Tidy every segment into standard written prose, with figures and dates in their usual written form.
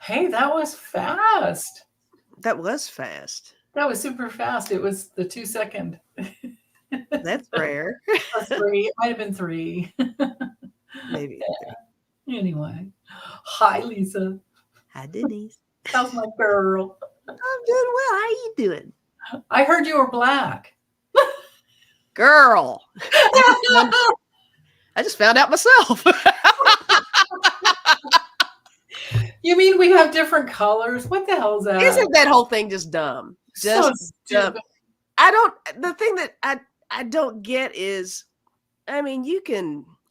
Hey, that was fast. That was fast. That was super fast. It was the 2 second. That's rare. Or three. It might have been three. Maybe three. Anyway. Hi, Lisa. Hi, Denise. How's my girl? I'm doing well. How you doing? I heard you were black. Girl. I just found out myself. You mean we have different colors? What the hell is that? Isn't that whole thing just dumb? So Just stupid. dumb. The thing that I don't get is, I mean,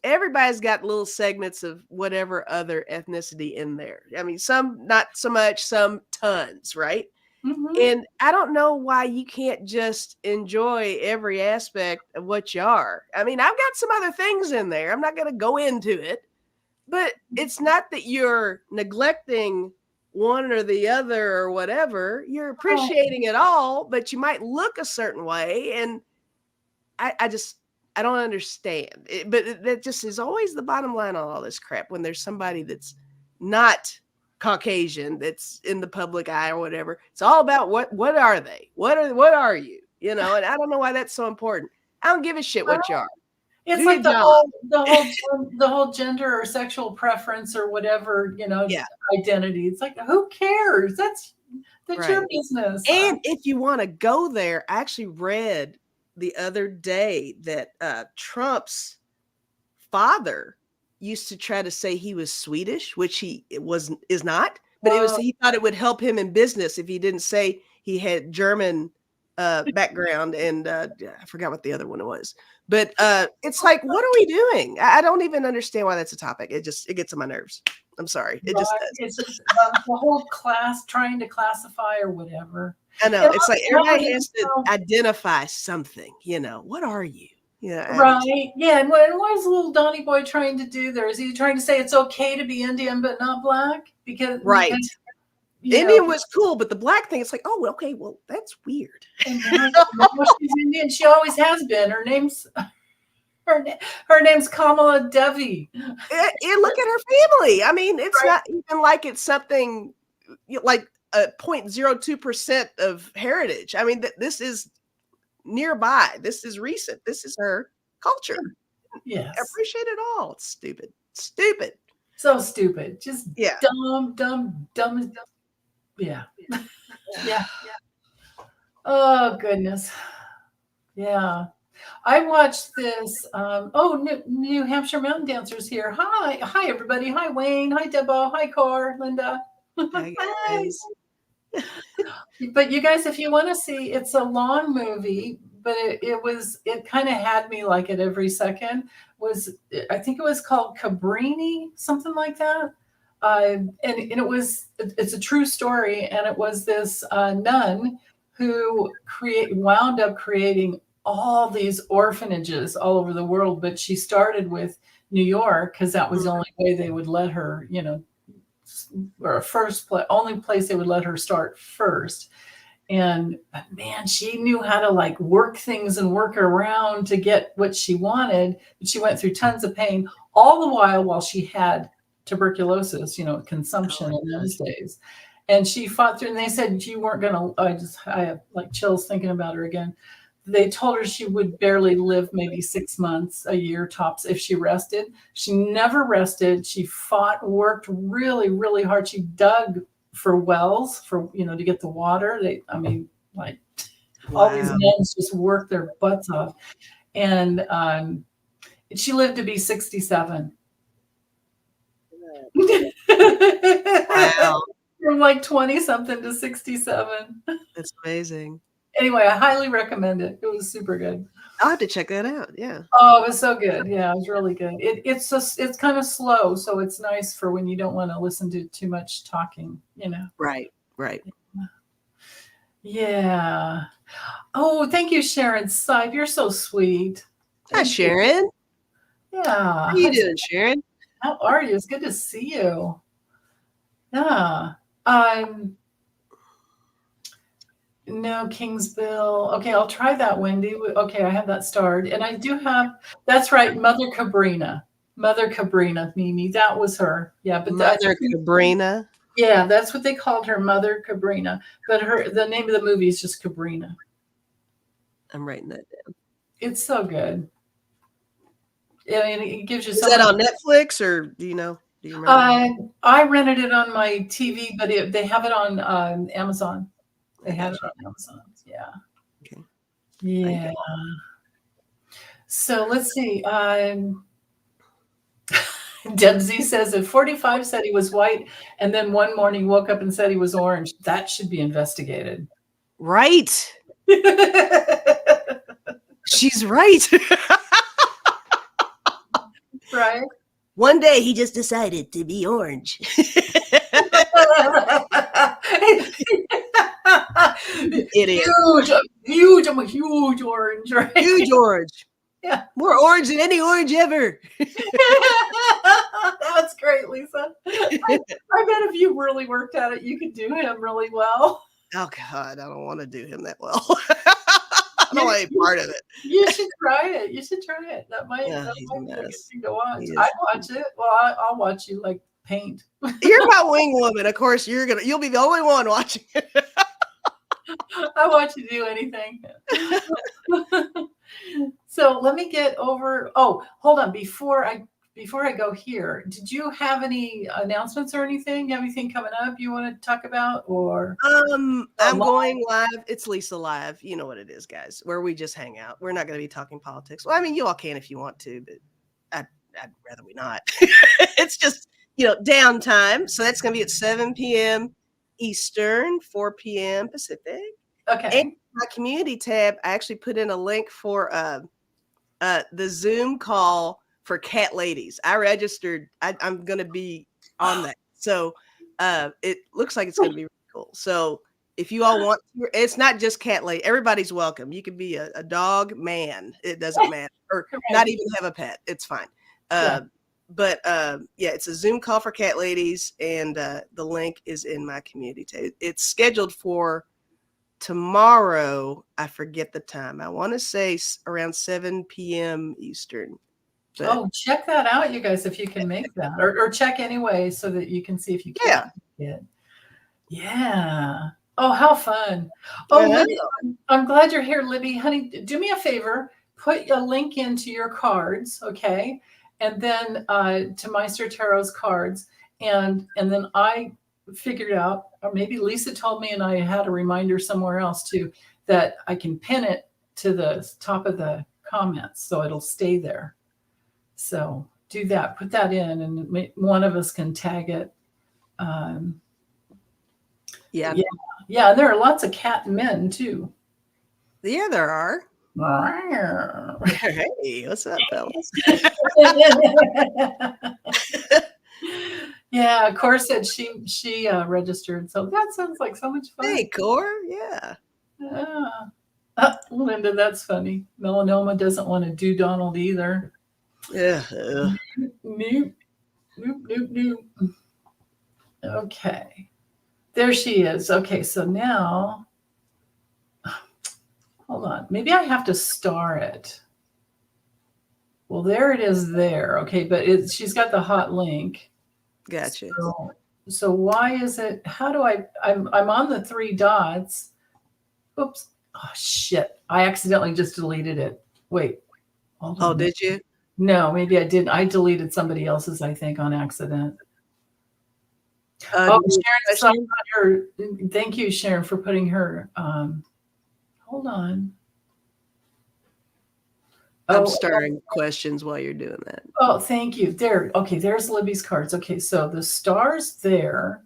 everybody's got little segments of whatever other ethnicity in there. I mean, some not so much, some tons, right? Mm-hmm. And I don't know why you can't just enjoy every aspect of what you are. I mean, I've got some other things in there. I'm not going to go into it, but it's not that you're neglecting one or the other or whatever. You're appreciating it all, but you might look a certain way. And I don't understand it, but that just is always the bottom line on all this crap. When there's somebody that's not Caucasian that's in the public eye or whatever, it's all about what are they? What are you? You know, and I don't know why that's so important. I don't give a shit what you are. It's Do like your job. the whole gender or sexual preference or whatever, Yeah. identity. It's like, who cares? That's Right. your business. And if you want to go there, I actually read the other day that Trump's father used to try to say he was Swedish, which is not, but he thought it would help him in business if he didn't say he had German background, and I forgot what the other one was. But it's like, what are we doing? I don't even understand why that's a topic. It gets on my nerves. I'm sorry. It just does. It's just the whole class trying to classify or whatever. I know. It's like everybody has to identify something. What are you? Yeah. Right. Yeah. And what is little Donny Boy trying to do there? Is he trying to say it's okay to be Indian but not black? Because Indian was cool, but the black thing, it's like, oh, okay, well, that's weird. And she's Indian. She always has been. Her name's Kamala Devi. Look at her family. I mean, it's not even like it's something like 0.02% of heritage. I mean, this is nearby. This is recent. This is her culture. Yes. I appreciate it all. It's stupid. Stupid. So stupid. Just dumb. Yeah. Yeah. Oh, goodness. Yeah. I watched this. New Hampshire Mountain Dancers here. Hi, everybody. Hi, Wayne. Hi, Debo. Hi, Cor. Linda. Hi, guys. But you guys, if you want to see, it's a long movie, but it kind of had me like at every second. I think it was called Cabrini, something like that. And it's a true story, and it was this nun who wound up creating all these orphanages all over the world, but she started with New York because that was the only way they would let her, or only place they would let her start first. And man, she knew how to like work things and work around to get what she wanted. But she went through tons of pain all the while she had tuberculosis, consumption in those days. And she fought through, and they said you weren't going to, I have like chills thinking about her again. They told her she would barely live maybe 6 months, a year tops if she rested. She never rested. She fought, worked really, really hard. She dug for wells to get the water. All these nuns just worked their butts off. And she lived to be 67. Wow. From like 20 something to 67. That's amazing. Anyway, I highly recommend it. It was super good. I'll have to check that out. Yeah. Oh, it was so good. Yeah, it was really good. It's kind of slow, so it's nice for when you don't want to listen to too much talking, Right. Yeah. Oh, thank you, Sharon Sipe. You're so sweet. Hi, Sharon. Yeah. How you doing, Sharon? How are you? It's good to see you. Yeah. No, Kingsville. Okay, I'll try that, Wendy. Okay, I have that starred. And I do have, that's right, Mother Cabrina, Mimi. That was her. Yeah, but Mother Cabrina. Yeah, that's what they called her, Mother Cabrina. But the name of the movie is just Cabrina. I'm writing that down. It's so good. Yeah, and it gives you Is so that much. on Netflix, or do you know? Do you remember? I rented it on my TV, but they have it on Amazon. They had it on Amazon. Yeah. Okay. Yeah. So let's see. Debsy says if 45 said he was white and then one morning woke up and said he was orange, that should be investigated. Right. She's right. Right. One day he just decided to be orange. Idiot. Huge. I'm a huge orange, right? Huge orange. Yeah. More orange than any orange ever. That's great, Lisa. I bet if you really worked at it, you could do him really well. Oh, God, I don't want to do him that well. I don't want any part of it. You should try it. You should try it. That might, Yeah, that he's might a be a good mess. thing to watch. He is. I'd watch it. Well, I'll watch you like paint. You're my wing woman. Of course, you'll be the only one watching it. I watch you do anything. So let me get over. Oh, hold on. Before I go here, did you have any announcements or anything? You have anything coming up you want to talk about? Or I'm going live. It's Lisa Live. You know what it is, guys, where we just hang out. We're not going to be talking politics. Well, I mean, you all can if you want to, but I'd rather we not. It's just, downtime. So that's going to be at 7 p.m. Eastern, 4 p.m. Pacific. okay. And my community tab, I actually put in a link for the Zoom call for cat ladies. I registered. I'm going to be on that. So it looks like it's going to be really cool. So if you all want to, it's not just cat lady. Everybody's welcome. You can be a dog, man. It doesn't matter. Or not even have a pet. It's fine. But it's a Zoom call for cat ladies. And the link is in my community tab. It's scheduled for tomorrow. I forget the time. I want to say around 7 p.m. Eastern. But check that out, you guys, if you can make that, or check anyway so that you can see if you can. Yeah. Oh, how fun. Oh, Libby, I'm glad you're here, Libby. Honey, do me a favor. Put a link into your cards, okay? And then to Meister Tarot's cards. And then I figured out, or maybe Lisa told me and I had a reminder somewhere else too, that I can pin it to the top of the comments so it'll stay there. So do that, put that in, and one of us can tag it. Yeah. And there are lots of cat men too. Yeah, there are. Hey, what's up, fellas? Yeah, Cor said she registered, so that sounds like so much fun. Hey, Cor, yeah. Linda, that's funny. Melanoma doesn't want to do Donald either. Yeah. Nope. Okay. There she is. Okay, so now, hold on. Maybe I have to star it. Well, there it is there. Okay, but she's got the hot link. Gotcha. So why is it, how do I'm on the three dots. Oops. Oh, shit. I accidentally just deleted it. Wait. Oh, did you? No, maybe I didn't. I deleted somebody else's, I think, on accident. Sharon, thank you, Sharon, for putting her. Hold on. I'm starring questions while you're doing that. Oh, thank you. There. Okay, there's Libby's cards. Okay, so the stars there.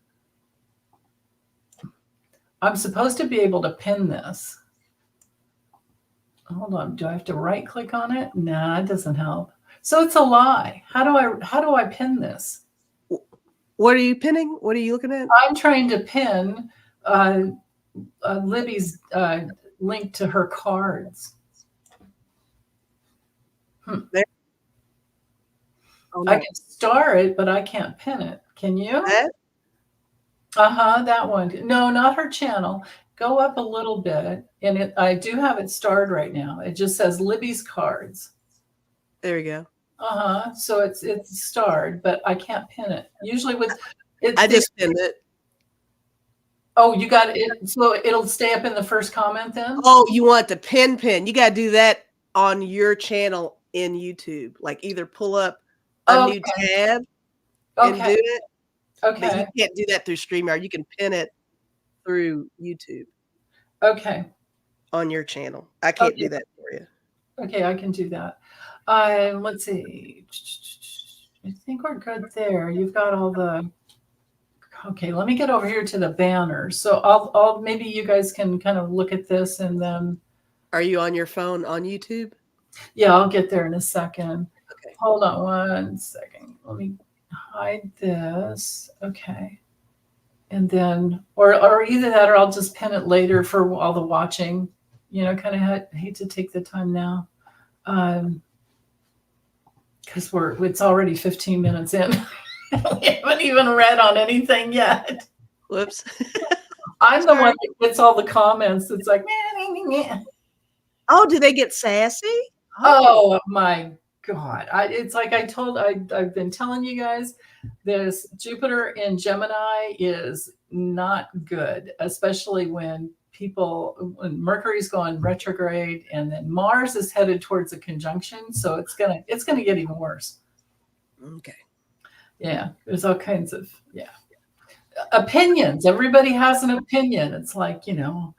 I'm supposed to be able to pin this. Hold on. Do I have to right click on it? Nah, it doesn't help. So it's a lie. How do I pin this? What are you pinning? What are you looking at? I'm trying to pin Libby's link to her cards. There. Oh, no. I can star it, but I can't pin it. Can you? That one. No, not her channel. Go up a little bit, and I do have it starred right now. It just says Libby's cards. There we go. So it's starred, but I can't pin it. Usually with it. I just pinned it. Oh, you got it. So it'll stay up in the first comment then? Oh, you want the pin. You got to do that on your channel in YouTube. Like either pull up a new tab and do it. But you can't do that through StreamYard. You can pin it through YouTube. Okay. On your channel. I can't do that for you. Okay, I can do that. Let's see. I think we're good there. You've got all the. Okay, let me get over here to the banners. So I'll maybe you guys can kind of look at this and then. Are you on your phone on YouTube? Yeah, I'll get there in a second. Okay. Hold on one second. Let me hide this. Okay. And then, or either that, or I'll just pin it later for all the watching. You know, kind of hate to take the time now. Because it's already 15 minutes in. We haven't even read on anything yet. Whoops. I'm the one that gets all the comments. It's like, oh, do they get sassy? Oh my God. It's like I've been telling you guys, this Jupiter in Gemini is not good, especially when Mercury's going retrograde and then Mars is headed towards a conjunction. So it's gonna get even worse. Okay. Yeah. There's all kinds of, opinions. Everybody has an opinion. It's like, you know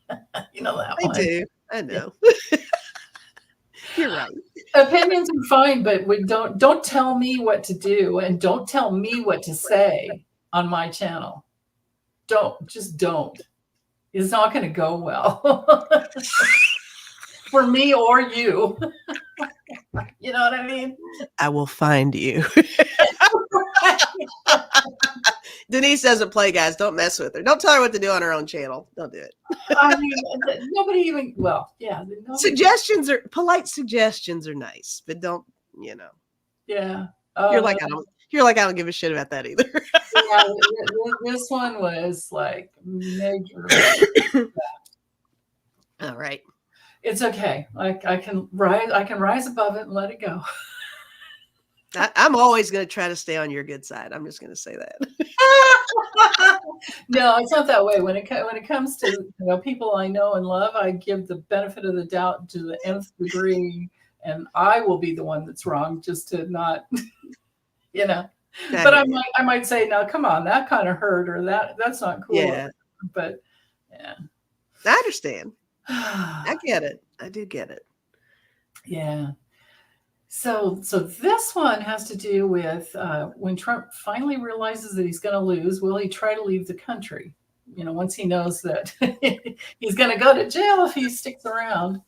that one. I do. I know. You're right. Opinions are fine, but we don't tell me what to do and don't tell me what to say on my channel. Just don't. It's not going to go well for me or you. You know what I mean? I will find you. Denise doesn't play, guys. Don't mess with her. Don't tell her what to do on her own channel. Don't do it. I mean, nobody even. Well, yeah. Polite suggestions are nice, but don't. Yeah. You're like I don't give a shit about that either. Yeah, this one was like major. All right. It's okay. Like I can rise above it and let it go. I'm always going to try to stay on your good side. I'm just going to say that. No, it's not that way. When it comes to people I know and love, I give the benefit of the doubt to the nth degree, and I will be the one that's wrong, just to not, But I might say, now, come on, that kind of hurt, or that's not cool. Yeah. But yeah, I understand. I get it. I do get it. Yeah. So this one has to do with when Trump finally realizes that he's going to lose, will he try to leave the country? Once he knows that he's going to go to jail if he sticks around.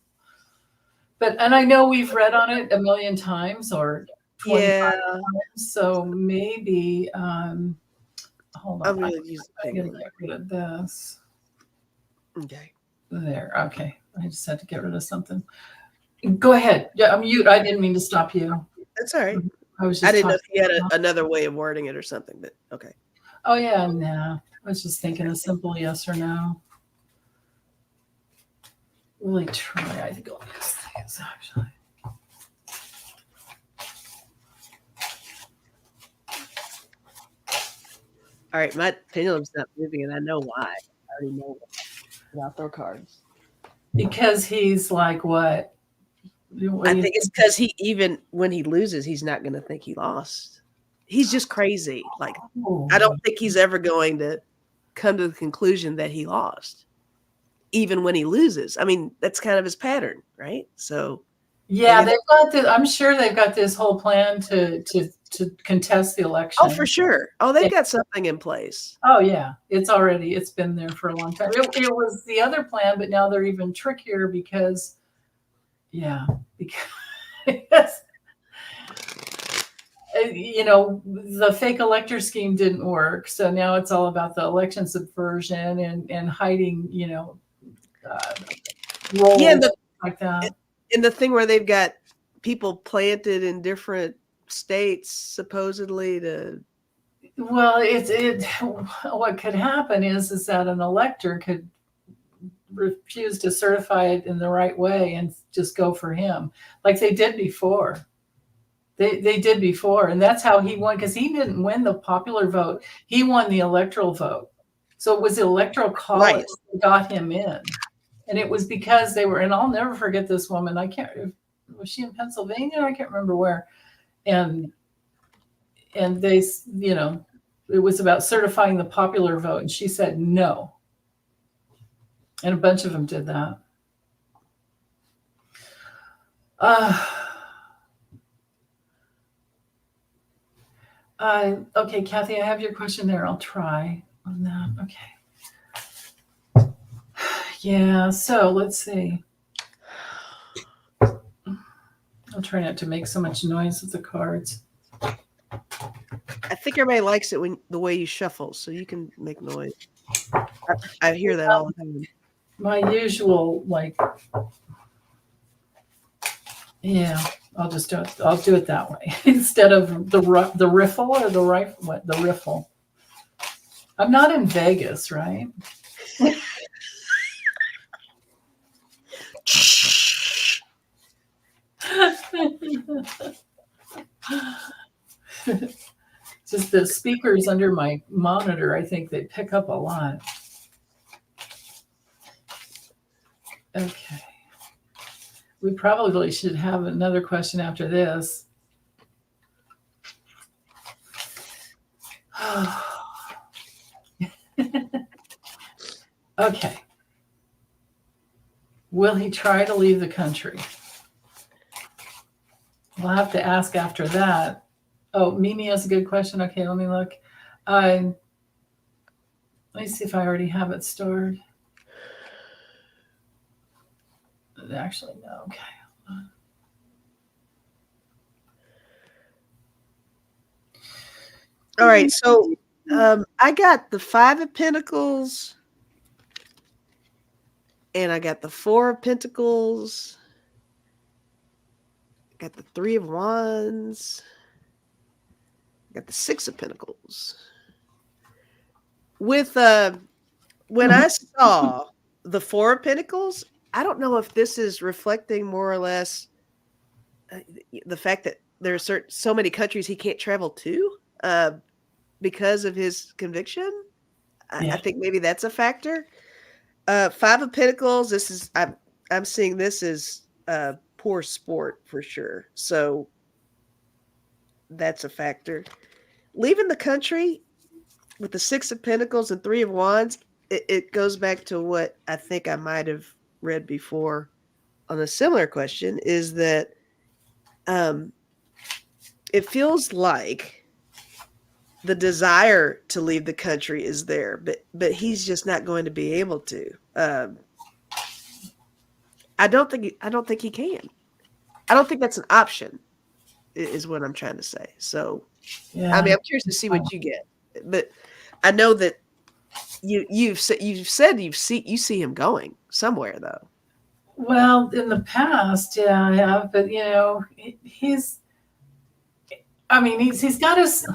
And I know we've read on it a million times or 25 times. So maybe, hold on. I'm going to get rid of this. Okay. There. Okay. I just had to get rid of something. Go ahead. Yeah, I'm mute. I didn't mean to stop you. That's all right. I didn't know if you had another way of wording it or something, but okay. Oh yeah, no. I was just thinking a simple yes or no. Really try. I think this is actually. All right, my pendulum's not moving, and I know why. I already know about their cards. Because he's like what? I think it's because even when he loses, he's not going to think he lost. He's just crazy. Like, I don't think he's ever going to come to the conclusion that he lost, even when he loses. I mean, that's kind of his pattern, right? So, yeah, they've got this. I'm sure they've got this whole plan to contest the election. Oh, for sure. Oh, they've got something in place. Oh yeah, it's been there for a long time. It was the other plan, but now they're even trickier because. Yeah, because the fake elector scheme didn't work, so now it's all about the election subversion and hiding, roles like that. And the thing where they've got people planted in different states, supposedly to. Well, what could happen is that an elector could refuse to certify it in the right way and just go for him like they did before. They did before, and that's how he won, because he didn't win the popular vote. He won the electoral vote. So it was the electoral college that got him in. And it was because they were, and I'll never forget this woman. Was she in Pennsylvania? I can't remember where. And they, it was about certifying the popular vote. And she said no. And a bunch of them did that. Okay, Kathy, I have your question there. I'll try on that. Okay. Yeah, so let's see. I'll try not to make so much noise with the cards. I think everybody likes it when the way you shuffle, so you can make noise. I hear that all the time. My usual, yeah, I'll do it that way instead of the riffle or the rifle. What, the riffle? I'm not in Vegas, right? Just the speakers under my monitor, I think they pick up a lot. Okay. We probably should have another question after this. Okay. Will he try to leave the country? We'll have to ask after that. Oh, Mimi has a good question. Okay, let me look. Let me see if I already have it stored. Actually, no. Okay. All right, so I got the 5 of Pentacles, and I got the 4 of Pentacles. I got the 3 of Wands. I got the 6 of Pentacles. With when I saw the 4 of Pentacles, I don't know if this is reflecting more or less the fact that there are so many countries he can't travel to because of his conviction. I think maybe that's a factor. 5 of Pentacles. This is I'm seeing this as poor sport for sure. So that's a factor. Leaving the country with the 6 of Pentacles and 3 of Wands, it goes back to what I think I might have read before on a similar question, is that it feels like the desire to leave the country is there, but he's just not going to be able to. I don't think he can. I don't think that's an option, is what I'm trying to say. So, yeah. I mean, I'm curious to see what you get, but I know that you said you see him going somewhere though. Well, in the past, yeah, I have, but he's got his.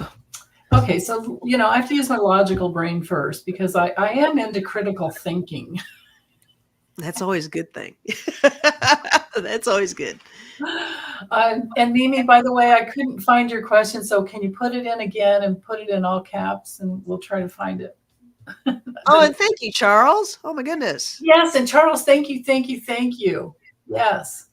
Okay, so I have to use my logical brain first because I am into critical thinking. That's always a good thing. That's always good. And Mimi, by the way, I couldn't find your question, so can you put it in again and put it in all caps, and we'll try to find it. Oh, and thank you, Charles. Oh my goodness. Yes, and Charles, thank you. Yes.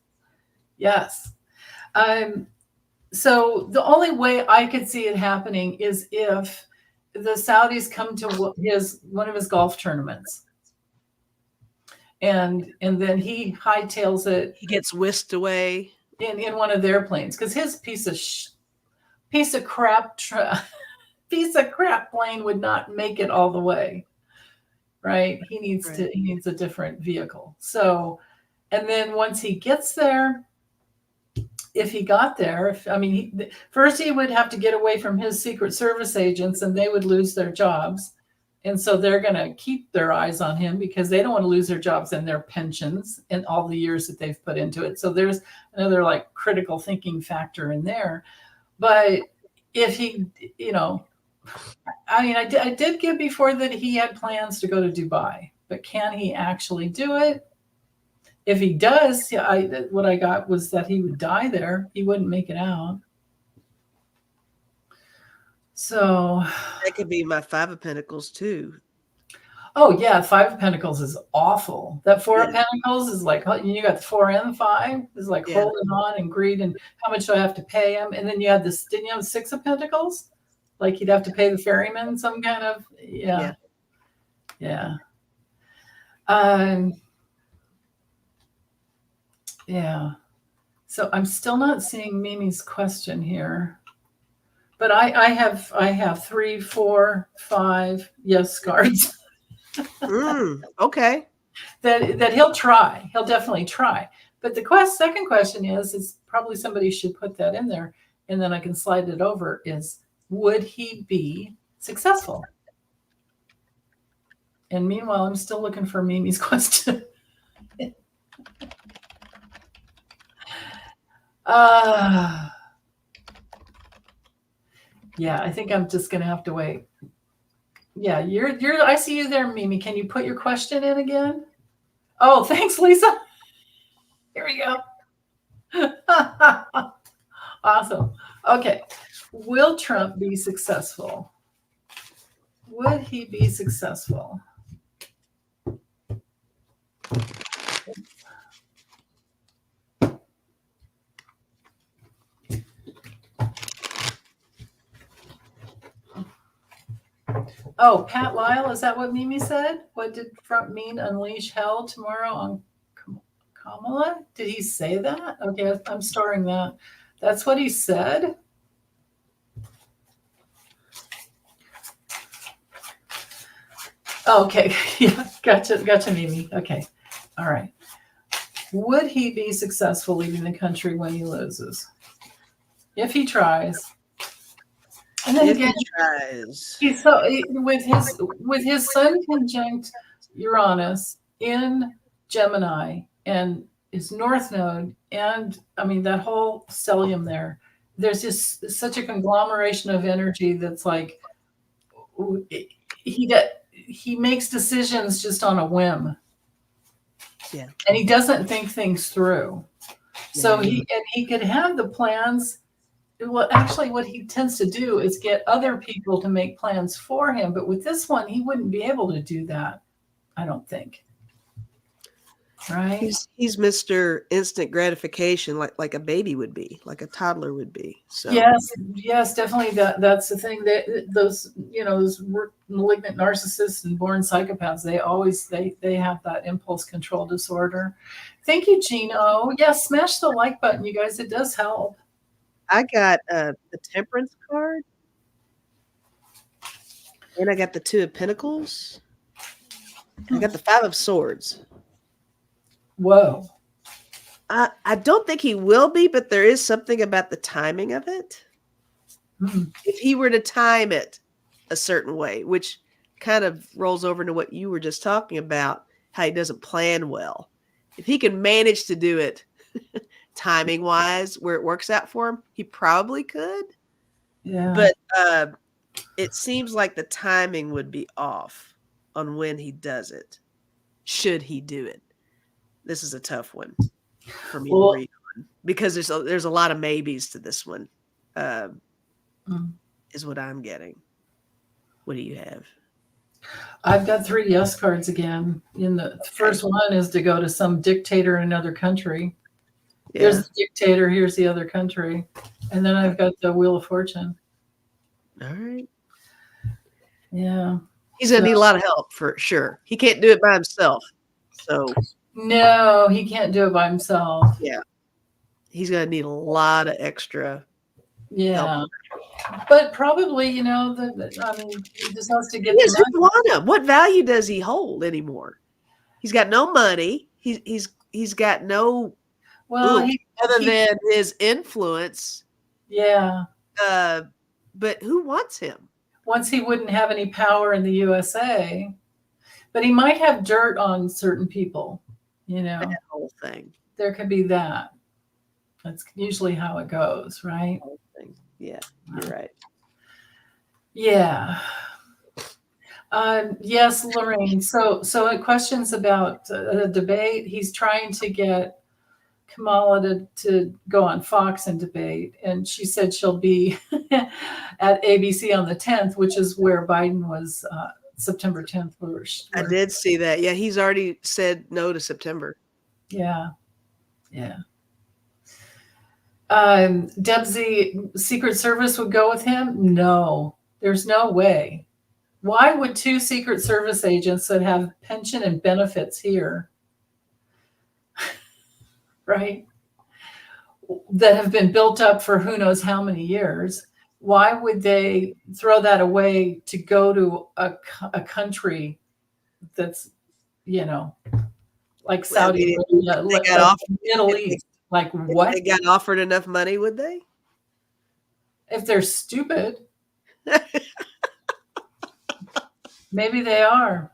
So the only way I could see it happening is if the Saudis come to one of his golf tournaments. And then he hightails it. He gets whisked away in one of their planes because his piece of crap plane would not make it all the way. Right? He needs a different vehicle. So, and then once he gets there, if he got there, first he would have to get away from his Secret Service agents and they would lose their jobs. And so they're going to keep their eyes on him because they don't want to lose their jobs and their pensions and all the years that they've put into it. So there's another critical thinking factor in there. But if he, I did give before that he had plans to go to Dubai, but can he actually do it? If he does, what I got was that he would die there. He wouldn't make it out. So that could be my 5 of Pentacles too. Oh yeah, 5 of Pentacles is awful. That Four of Yeah. Pentacles is like you got the 4 and the 5 is like Yeah. holding on and greed and how much do I have to pay him? And then you had this. Didn't you have 6 of Pentacles? Like you'd have to pay the ferryman some kind of Yeah. yeah. Um, yeah. So I'm still not seeing Mimi's question here, but I have 3, 4, 5 yes cards Okay. that he'll try. He'll definitely try. But the second question is probably somebody should put that in there, and then I can slide it over. Is would he be successful? And meanwhile, I'm still looking for Mimi's question. Yeah, I think I'm just gonna have to wait. Yeah, you're I see you there, Mimi. Can you put your question in again? Oh, thanks, Lisa. Here we go. Awesome. Okay. Will Trump be successful? Would he be successful? Oh, Pat Lyle, is that what Mimi said? What did Trump mean? Unleash hell tomorrow on Kamala? Did he say that? Okay, I'm storing that. That's what he said. Oh, okay. Yeah, gotcha, Mimi. Okay. All right. Would he be successful leading the country when he loses? If he tries. And then If again, he tries. he's so with his sun conjunct Uranus in Gemini and his North Node, and I mean that whole stellium there. There's just such a conglomeration of energy that's like he makes decisions just on a whim. Yeah. And he doesn't think things through. So Yeah. he could have the plans. Well, actually, what he tends to do is get other people to make plans for him. But with this one, he wouldn't be able to do that, I don't think. Right? He's Mr. Instant Gratification, like a baby would be, like a toddler would be. So Yes, definitely. That's the thing. That those those malignant narcissists and born psychopaths, they have that impulse control disorder. Thank you, Gino. Yeah, smash the like button, you guys. It does help. I got the Temperance card, and I got the 2 of Pentacles. I got the 5 of Swords. Whoa. I don't think he will be, but there is something about the timing of it. If he were to time it a certain way, which kind of rolls over into what you were just talking about, how he doesn't plan well. If he can manage to do it timing wise, where it works out for him, he probably could. Yeah. But it seems like the timing would be off on when he does it. Should he do it? This is a tough one for me to read on because there's a lot of maybes to this one. Is what I'm getting. What do you have? I've got 3 yes cards again. In the first one is to go to some dictator in another country. Yeah. There's the dictator. Here's the other country. And then I've got the Wheel of Fortune. All right. Yeah. He's going to need a lot of help for sure. He can't do it by himself. So no, he can't do it by himself. Yeah. He's going to need a lot of extra help. But probably, he just has to get the money. What value does he hold anymore? He's got no money. He's got no other than his influence. Yeah. But who wants him? Once he wouldn't have any power in the USA, but he might have dirt on certain people, That whole thing. There could be that. That's usually how it goes, right? Yeah, you're right. Yeah. Yes, Lorraine. So questions about the debate. He's trying to get Kamala to go on Fox and debate, and she said she'll be at ABC on the 10th, which is where Biden was September 10th. I did see that. Yeah, he's already said no to September. Yeah. Yeah. Debsy, Secret Service would go with him? No, there's no way. Why would two Secret Service agents that have pension and benefits here, right, that have been built up for who knows how many years, why would they throw that away to go to a country that's, like Saudi Arabia, They got like offered, Middle East? Like what? They got offered enough money, would they? If they're stupid, maybe they are.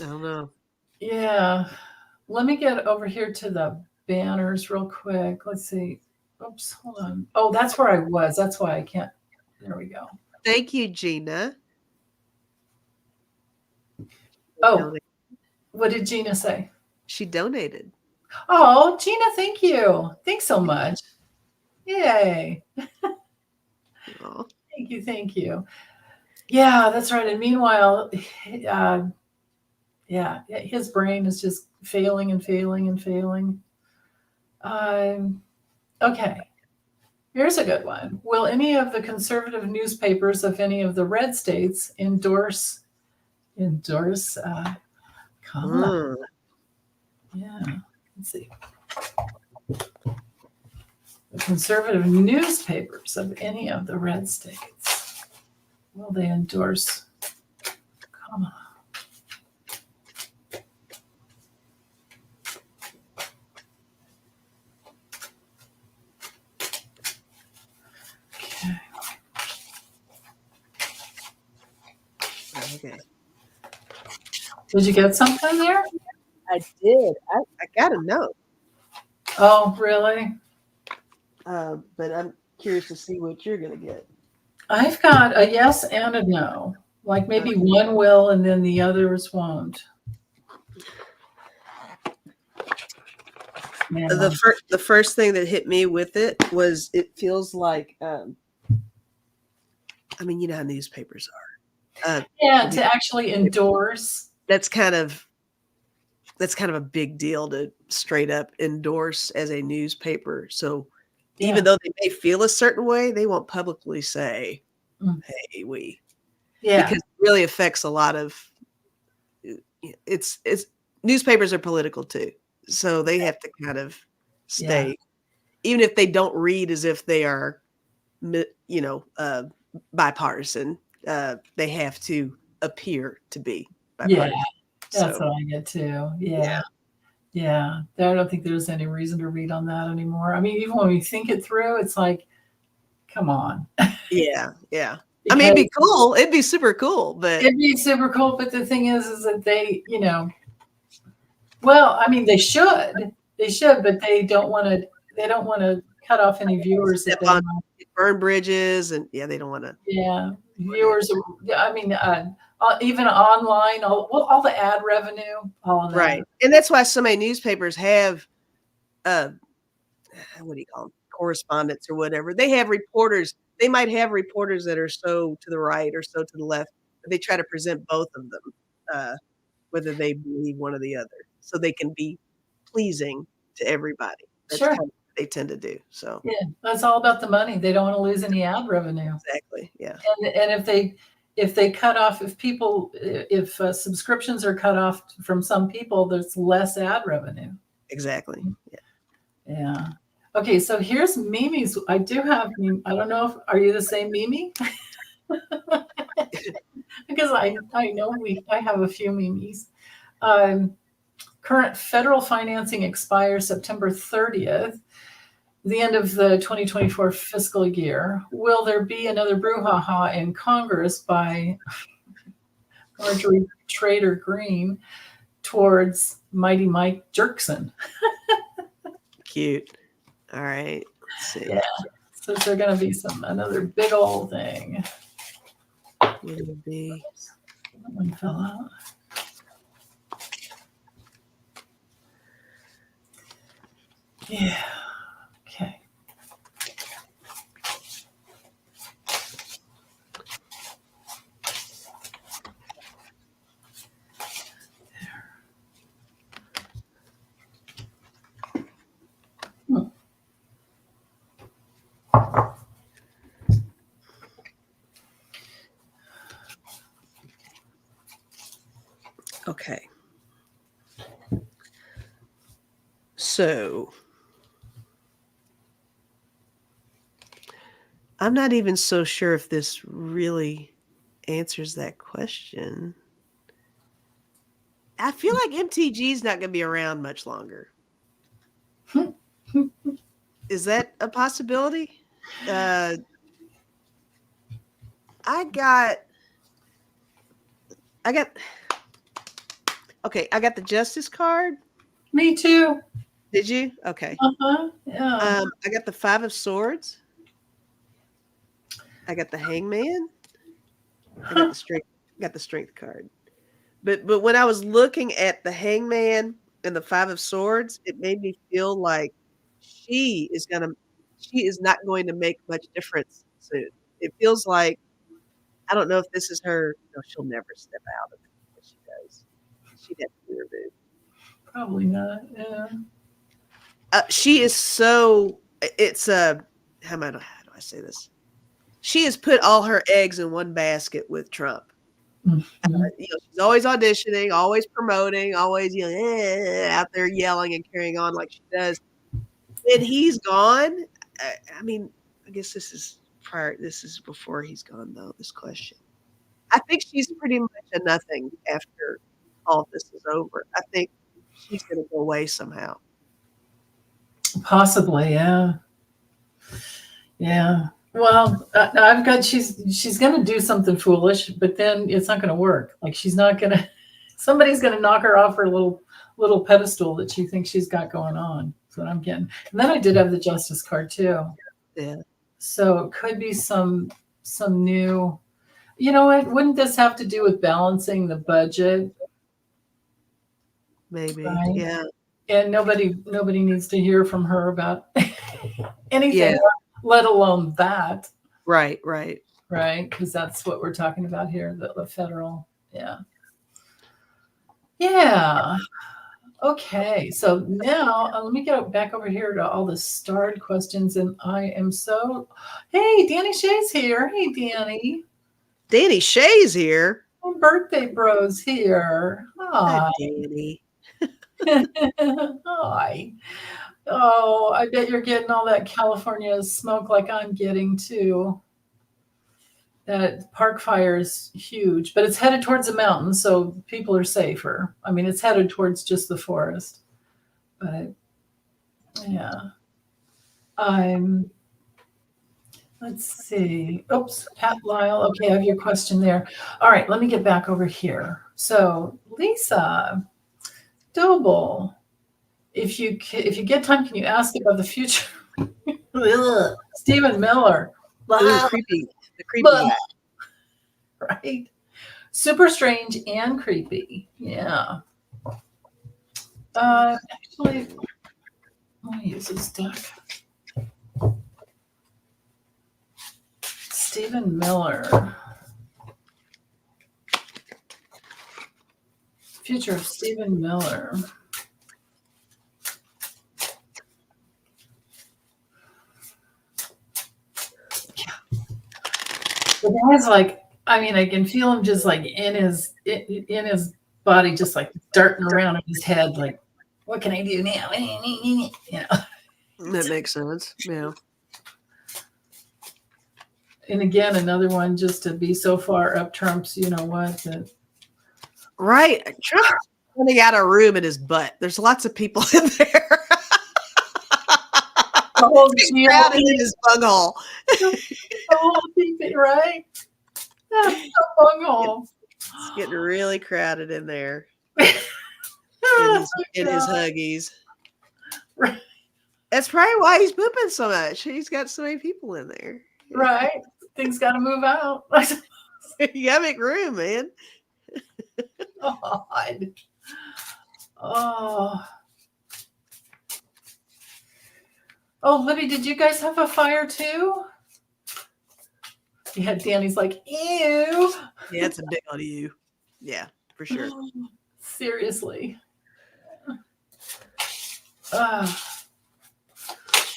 I don't know. Yeah. Let me get over here to the banners real quick. Let's see. Oops, hold on. Oh, that's where I was. That's why I can't. There we go. Thank you, Gina. Oh, what did Gina say? She donated. Oh, Gina, thank you. Thanks so much. Yay. Oh. Thank you. Thank you. Yeah, that's right. And meanwhile, yeah, his brain is just failing and failing and failing. Okay. Here's a good one. Will any of the conservative newspapers of any of the red states endorse Kamala? Yeah, let's see. The conservative newspapers of any of the red states, will they endorse Kamala? Okay. Did you get something there? I did. I got a note. Oh, really? But I'm curious to see what you're going to get. I've got a yes and a no. Like maybe one will and then the others won't. Yeah. The first thing that hit me with it was it feels like, I mean, you know how newspapers are. Yeah, to actually endorse. That's kind of a big deal to straight up endorse as a newspaper. So even though they may feel a certain way, they won't publicly say, hey, we. Yeah. Because it really affects a lot of, it's newspapers are political too. So they have to kind of stay, even if they don't read as if they are, bipartisan, they have to appear to be bipartisan. Yeah, that's what I get too. Yeah. I don't think there's any reason to read on that anymore. I mean, even when we think it through, it's like, come on. Yeah. I mean, it'd be cool. It'd be super cool, but it'd be super cool. But the thing is that they, well, I mean, they should, but they don't want to cut off any viewers. Step on, burn bridges, and they don't want to. Yeah, viewers. I mean, even online, all the ad revenue, all of that. Right, and that's why so many newspapers have, what do you call them, correspondents or whatever. They have reporters. They might have reporters that are so to the right or so to the left, but they try to present both of them, whether they believe one or the other, so they can be pleasing to everybody. That's kind of what they tend to do. So that's all about the money. They don't want to lose any ad revenue. Exactly. Yeah. And if they cut off, if subscriptions are cut off from some people, there's less ad revenue. Exactly. Yeah. Okay, so here's Mimi's. I do have. I don't know are you the same Mimi? Because I know I have a few Mimis. Current federal financing expires September 30th, the end of the 2024 fiscal year. Will there be another brouhaha in Congress by Marjorie Trader Green towards Mighty Mike Jerkson? Cute. All right. Let's see. Yeah. So is there going to be another big old thing? Will it be? That one fell out. Yeah. Okay. Okay. So I'm not even so sure if this really answers that question. I feel like MTG is not going to be around much longer. Is that a possibility? I got okay, I got the Justice card. Me too. Did you? Okay. Yeah. I got the 5 of Swords. I got the Hangman. I got the strength card. But when I was looking at the Hangman and the 5 of Swords, it made me feel like she is not going to make much difference soon. It feels like I don't know if this is her. No, she'll never step out of what she does. She'd have to be removed. Probably not. Yeah. She is so. It's how do I say this? She has put all her eggs in one basket with Trump. Mm-hmm. She's always auditioning, always promoting, always out there yelling and carrying on like she does. When he's gone, I mean, I guess this is before he's gone, though. This question, I think she's pretty much a nothing after all of this is over. I think she's going to go away somehow. Possibly, yeah. Yeah. Well, I've got she's going to do something foolish, but then it's not going to work. Like she's not going to. Somebody's going to knock her off her little pedestal that she thinks she's got going on. That's what I'm getting. And then I did have the Justice card too. Yeah. So it could be some new. You know what? Wouldn't this have to do with balancing the budget? Maybe. Right? Yeah. And nobody needs to hear from her about anything, Yeah. let alone that. Right. Because that's what we're talking about here, the federal. Yeah. Okay. So now let me get back over here to all the starred questions. And I am so, hey, Danny Shay's here. Hey, Danny. Danny Shay's here. Oh, birthday bros here. Hi. Danny. Hi. Oh, I bet you're getting all that California smoke like I'm getting too. That park fire is huge, but it's headed towards the mountains, so people are safer. I mean, it's headed towards just the forest. But yeah. Let's see. Oops, Pat Lyle. Okay, I have your question there. All right, let me get back over here. So Lisa Doble, if you get time, can you ask about the future? Stephen Miller. Ooh, creepy. The creepy guy. Right? Super strange and creepy. Yeah. Actually, let me use this deck. Stephen Miller. Future of Stephen Miller. The guy's like, I mean, I can feel him just like in his body, just like darting around in his head, like, what can I do now? You know. That makes sense. Yeah. And again, another one just to be so far up Trump's, you know what? That Right. Trump's running out of room in his butt. There's lots of people in there. the whole He's crowded in his bunghole. Right? That's the bunghole. It's getting really crowded in there. Oh, in his huggies. Right. That's probably why he's pooping so much. He's got so many people in there. Right. Things got to move out. You gotta make room, man. God. Oh. Oh, Libby, did you guys have a fire too? Yeah, Danny's like, ew. Yeah, it's a big on you. Yeah, for sure. Seriously.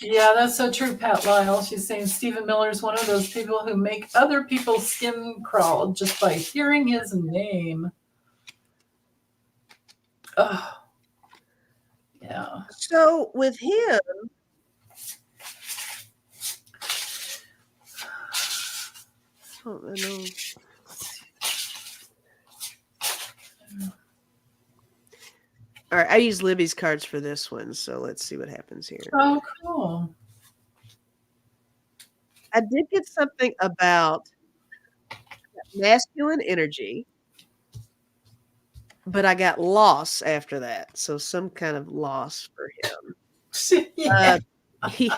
Yeah, that's so true, Pat Lyle. She's saying Stephen Miller is one of those people who make other people's skin crawl just by hearing his name. Oh, yeah. So with him, I don't know. All right, I use Libby's cards for this one, so let's see what happens here. Oh, cool. I did get something about masculine energy, but I got loss after that. So some kind of loss for him. Yeah. He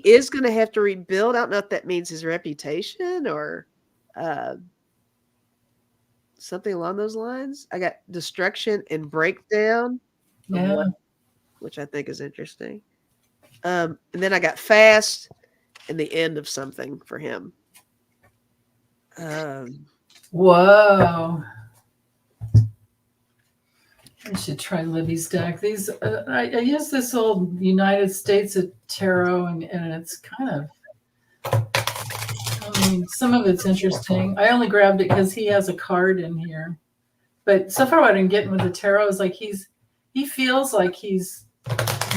is going to have to rebuild. I don't know if that means his reputation or something along those lines. I got destruction and breakdown, Yeah. which I think is interesting. And then I got fast and the end of something for him. Whoa. I should try Libby's deck. These I use this old United States of Tarot, and it's kind of, I mean, some of it's interesting. I only grabbed it because he has a card in here. But so far what I'm getting with the tarot is like he feels like he's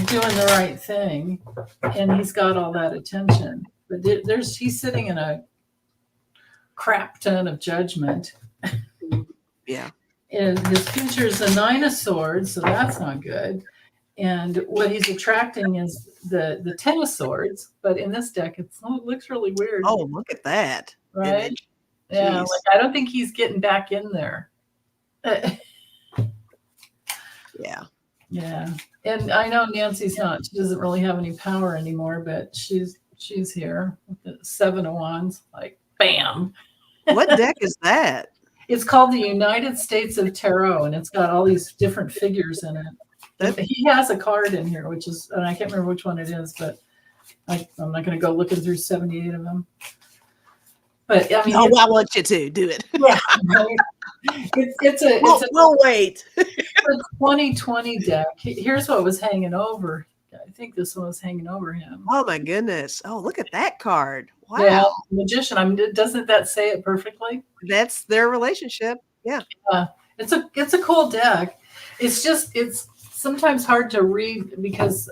doing the right thing, and he's got all that attention. But he's sitting in a crap ton of judgment. Yeah. And his future is the Nine of Swords, so that's not good. And what he's attracting is the Ten of Swords. But in this deck, it looks really weird. Oh, look at that. Right? Image. Yeah, like I don't think he's getting back in there. Yeah. Yeah. And I know Nancy's not. She doesn't really have any power anymore, but she's here with the Seven of Wands. Like, bam. What deck is that? It's called the United States of Tarot, and it's got all these different figures in it. He has a card in here, which is, and I can't remember which one it is, but I'm not going to go looking through 78 of them. But I mean, I want you to do it. Yeah, We'll wait. It's a 2020 deck. Here's what was hanging over. I think this one was hanging over him. Oh my goodness! Oh, look at that card! Wow, yeah, magician. I mean, doesn't that say it perfectly? That's their relationship. Yeah, it's a cool deck. It's sometimes hard to read because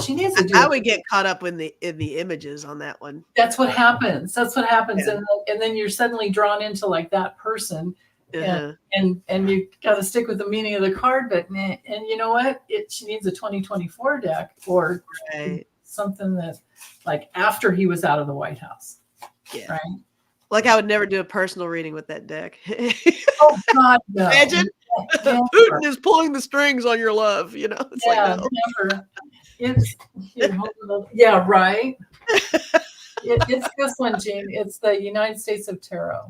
she needs to do. I would get caught up in the images on that one. That's what happens. Yeah. And then you're suddenly drawn into like that person. Uh-huh. And you got to stick with the meaning of the card, but and you know what? She needs a 2024 deck or something that like after he was out of the White House. Yeah. Right. Like I would never do a personal reading with that deck. Oh God, no. Imagine Putin is pulling the strings on your love. You know, it's like no. Never. It's yeah, right. It's this one, Jean. It's the United States of Tarot.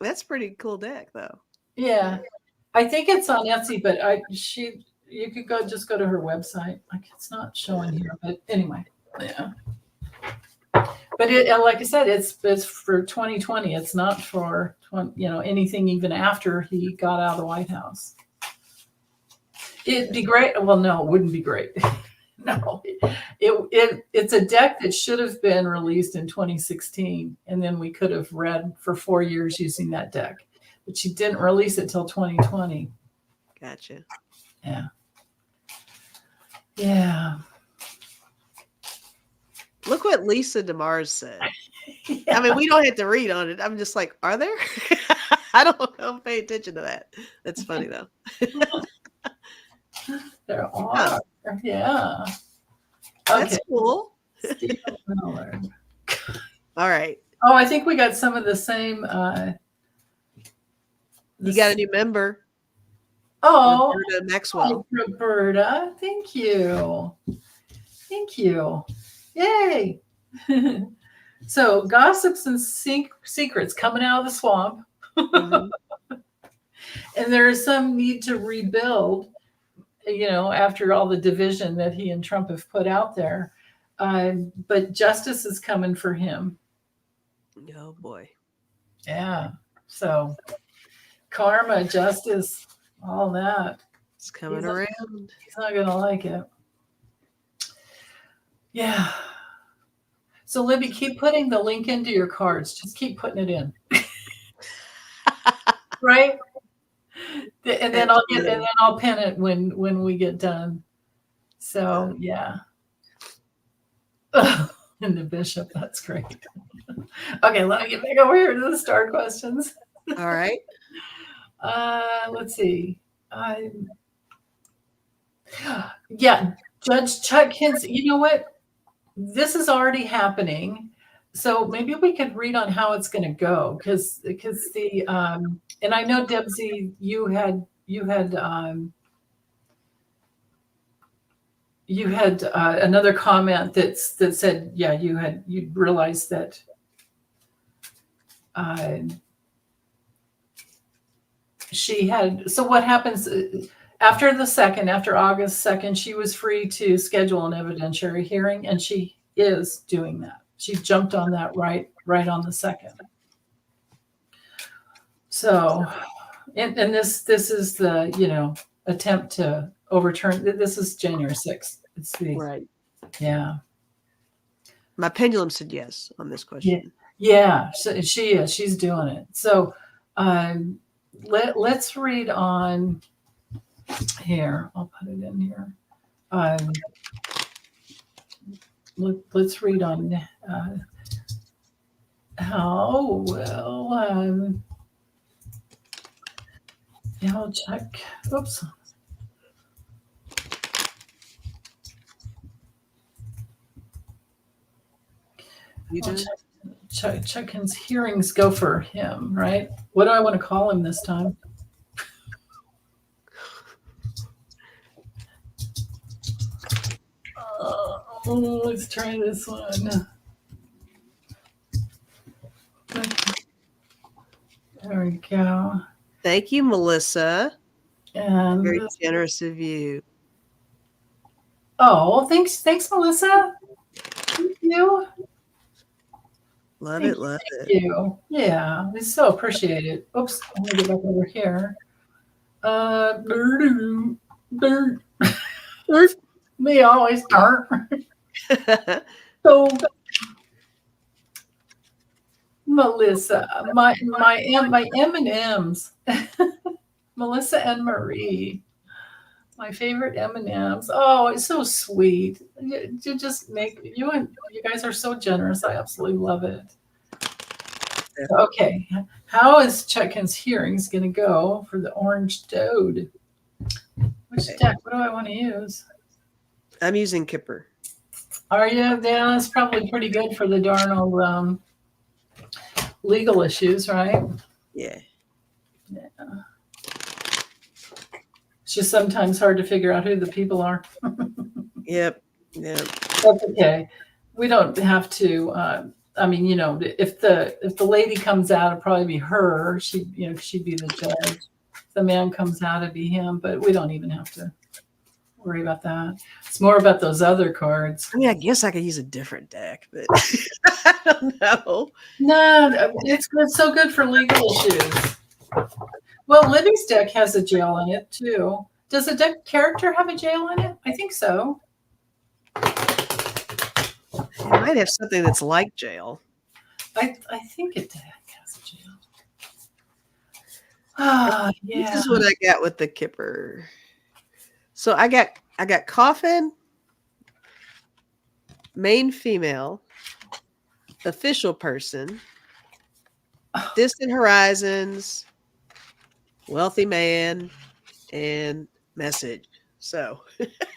That's pretty cool deck, though. Yeah, I think it's on Etsy, but you could go to her website. Like it's not showing here, but anyway, yeah. But like I said, it's for 2020. It's not for anything even after he got out of the White House. It'd be great. Well, no, it wouldn't be great. No, it's a deck that should have been released in 2016, and then we could have read for 4 years using that deck. But she didn't release it till 2020. Gotcha. Yeah. Yeah. Look what Lisa DeMars said. Yeah. I mean, we don't have to read on it. I'm just like, are there? I don't pay attention to that. That's funny though. There are. Yeah. That's Okay. cool. Stephen Miller. All right. Oh, I think we got some of the same. You got a new member. Oh, Roberta Maxwell. Roberta. Thank you. Thank you. Yay. So, gossips and secrets coming out of the swamp. Mm-hmm. And there is some need to rebuild, after all the division that he and Trump have put out there. But justice is coming for him. Oh, boy. Yeah. So, karma, justice, all that. It's coming around. He's not going to like it. Yeah. So, Libby, keep putting the link into your cards. Just keep putting it in. Right? And then I'll pin it when we get done. So yeah. And the bishop, that's great. Okay, let me get back over here to the star questions. All right. Let's see. Yeah, Judge Chutkan's, you know what? This is already happening. So maybe we could read on how it's going to go because the and I know Debsy, you had another comment that said, yeah, you realized that she had. So what happens after August 2nd, she was free to schedule an evidentiary hearing, and she is doing that. She jumped on that right on the 2nd. So, and this is the attempt to overturn. This is January 6th. It's the Right. Yeah. My pendulum said yes on this question. Yeah, she is. She's doing it. So let's read on here. I'll put it in here. Let's read on how well. Yeah, I'll check. Oops. Chutkan's hearings go for him, right? What do I want to call him this time? Let's try this one. There we go. Thank you, Melissa. And very generous of you. Oh, thanks, Melissa. Thank you. Love Thank you. Yeah, we so appreciate it. Oops, I'm gonna get back over here. Me always start. So, Melissa, my M&Ms, Melissa and Marie, my favorite M&Ms. Oh, it's so sweet. You just make you guys are so generous. I absolutely love it. Okay, how is Chutkan's hearings going to go for the orange toad? Which deck? What do I want to use? I'm using Kipper. Are you? Yeah, that's probably pretty good for the darn old legal issues, right? Yeah. It's just sometimes hard to figure out who the people are. Yep. That's okay. We don't have to. I mean, if the lady comes out, it'd probably be her. She'd be the judge. If the man comes out, it'd be him. But we don't even have to worry about that. It's more about those other cards. I mean, I guess I could use a different deck, but I don't know. No, it's so good for legal issues. Well, Libby's deck has a jail in it too. Does a deck character have a jail in it? I think so. It might have something that's like jail. I think it has a jail. Ah, yeah. This is what I got with the Kipper. So I got coffin, main female, official person, distant horizons, wealthy man, and message. So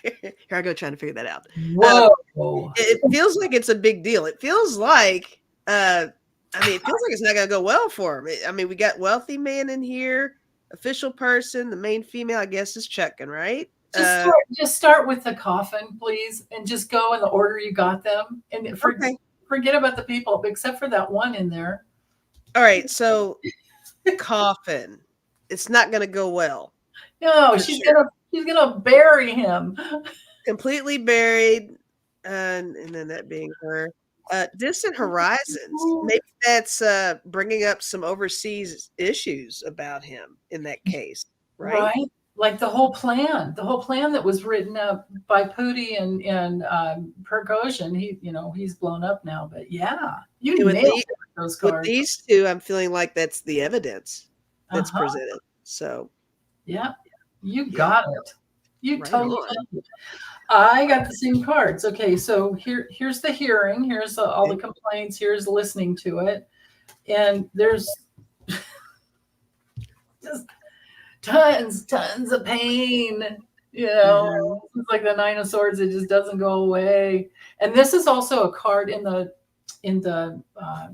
here I go trying to figure that out. Whoa. It feels like it's a big deal. It feels like it feels like it's not going to go well for him. I mean, we got wealthy man in here, official person, the main female, I guess, is Chutkan, right? Just start with the coffin, please, and just go in the order you got them. And forget about the people, except for that one in there. All right, so coffin. It's not going to go well. No, she's gonna bury him. Completely buried, and then that being her. Distant horizons. Maybe that's bringing up some overseas issues about him in that case, right? Like the whole plan that was written up by Pooty and Pergosian. He's blown up now, but yeah, those cards. With these two, I'm feeling like that's the evidence that's presented. So Yeah, you Yeah. got it. You Right totally on. got it. I got the same cards. Okay, so here's the hearing. Here's all the complaints. Here's listening to it, and there's just tons of pain. You know, it's like the Nine of Swords. It just doesn't go away. And this is also a card in the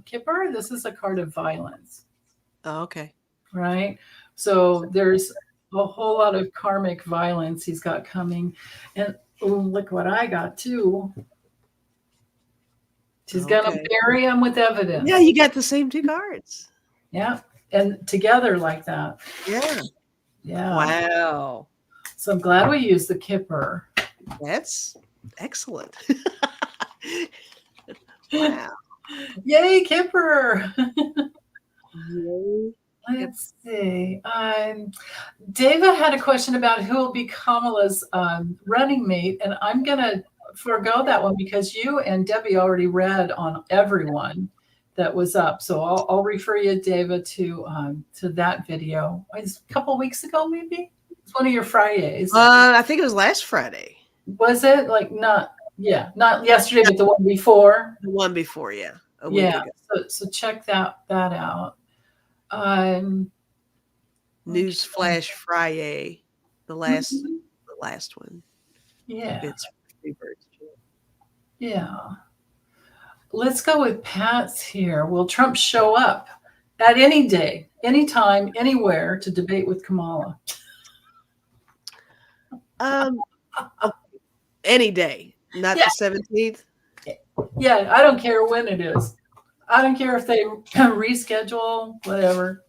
Kipper. This is a card of violence, Oh, okay. right? So there's a whole lot of karmic violence he's got coming, and look what I got too. She's gonna bury him with evidence. Yeah, you got the same two cards. Yeah, and together like that. Yeah. Yeah. Wow. So I'm glad we used the Kipper. That's excellent. Wow. Yay, Kipper! Yay. Let's see. Dava had a question about who will be Kamala's running mate, and I'm gonna forego that one because you and Debbie already read on everyone that was up. So I'll refer you, Dava, to that video. It's a couple weeks ago, maybe. It's one of your Fridays. I think it was last Friday. Was it like not yesterday, but the one before? The one before, yeah. A week ago. So check that out. Newsflash Friday, the last one. Yeah. It's Freebirds. Yeah. Let's go with Pat's here. Will Trump show up at any day, anytime, anywhere to debate with Kamala? Any day, not the 17th. Yeah, I don't care when it is. I don't care if they reschedule, whatever.